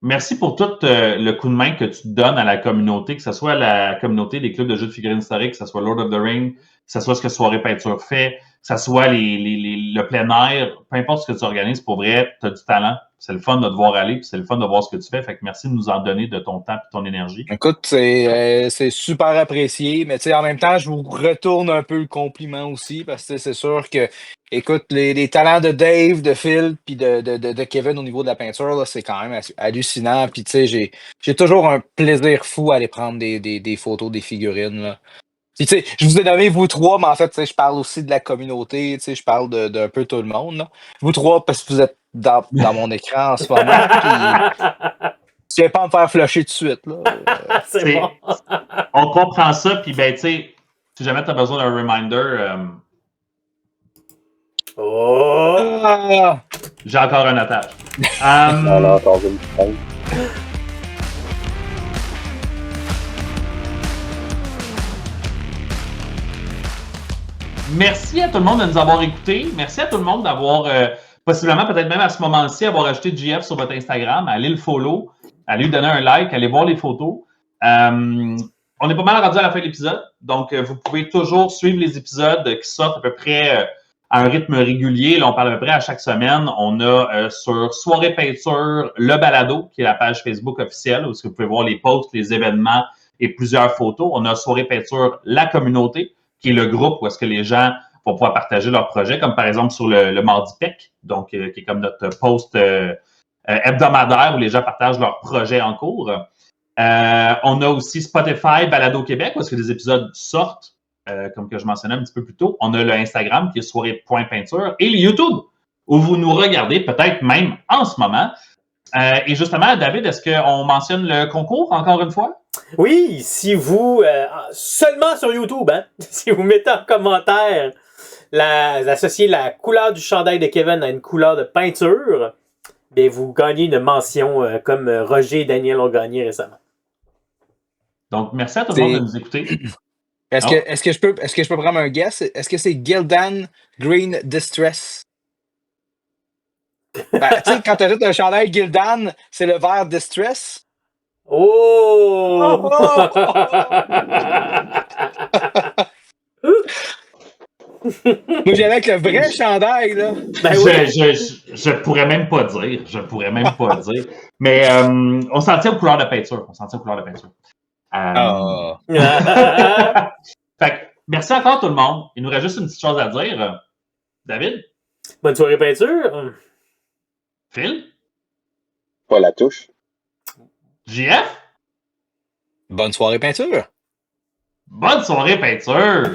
merci pour tout le coup de main que tu donnes à la communauté, que ce soit la communauté des clubs de jeux de figurines historiques, que ce soit Lord of the Ring, que ce soit ce que Soirée Peinture fait, que ce soit le plein air, peu importe ce que tu organises, pour vrai, tu as du talent. C'est le fun de te voir aller, puis c'est le fun de voir ce que tu fais. Fait que merci de nous en donner de ton temps et de ton énergie. Écoute, c'est super apprécié, mais tu sais, en même temps, je vous retourne un peu le compliment aussi parce que tu sais, c'est sûr que, écoute, les talents de Dave, de Phil, puis de Kevin au niveau de la peinture, là, c'est quand même hallucinant. Puis tu sais, j'ai toujours un plaisir fou à aller prendre des photos des figurines, là. Puis, tu sais, je vous ai nommé vous trois, mais en fait, tu sais, je parle aussi de la communauté, tu sais, je parle d'un peu tout le monde, là. Vous trois, parce que vous êtes dans mon écran en ce moment, puis je viens pas me faire flusher tout de suite, là. C'est bon. On comprend ça, puis ben, tu sais, si jamais tu as besoin d'un reminder, Oh! Ah! j'ai encore un otage. On a encore une petite. Merci à tout le monde de nous avoir écoutés. Merci à tout le monde d'avoir, possiblement, peut-être même à ce moment-ci, avoir ajouté JF sur votre Instagram. Allez le follow, allez lui donner un like, allez voir les photos. On est pas mal rendu à la fin de l'épisode. Donc, vous pouvez toujours suivre les épisodes qui sortent à peu près à un rythme régulier. Là, on parle à peu près à chaque semaine. On a sur Soirée Peinture, le balado, qui est la page Facebook officielle, où vous pouvez voir les posts, les événements et plusieurs photos. On a Soirée Peinture, la communauté, qui est le groupe où est-ce que les gens vont pouvoir partager leurs projets, comme par exemple sur le Mardi PEC, donc qui est comme notre post hebdomadaire où les gens partagent leurs projets en cours. On a aussi Spotify, Balado Québec, où est-ce que des épisodes sortent, comme que je mentionnais un petit peu plus tôt. On a le Instagram, qui est soirée.peinture, et le YouTube, où vous nous regardez peut-être même en ce moment. Et justement, David, est-ce qu'on mentionne le concours encore une fois? Oui, si vous, seulement sur YouTube, hein, si vous mettez en commentaire, associez la couleur du chandail de Kevin à une couleur de peinture, bien, vous gagnez une mention comme Roger et Daniel ont gagné récemment. Donc, merci à tout le monde de nous écouter. Est-ce que je peux prendre un guess? Est-ce que c'est Gildan Green Distress? Ben, tu sais, quand tu achètes un chandail Gildan, c'est le vert Distress. Oh! Moi, j'allais avec le vrai chandail, là. Ben oui. Je pourrais même pas dire. Je pourrais même pas dire. Mais on s'en tient aux couleurs de peinture. On s'en tient aux couleurs de peinture. Ah. Fait que, merci encore tout le monde. Il nous reste juste une petite chose à dire. David? Bonne soirée peinture. Phil? Pas la touche. JF? Bonne soirée peinture. Bonne soirée peinture!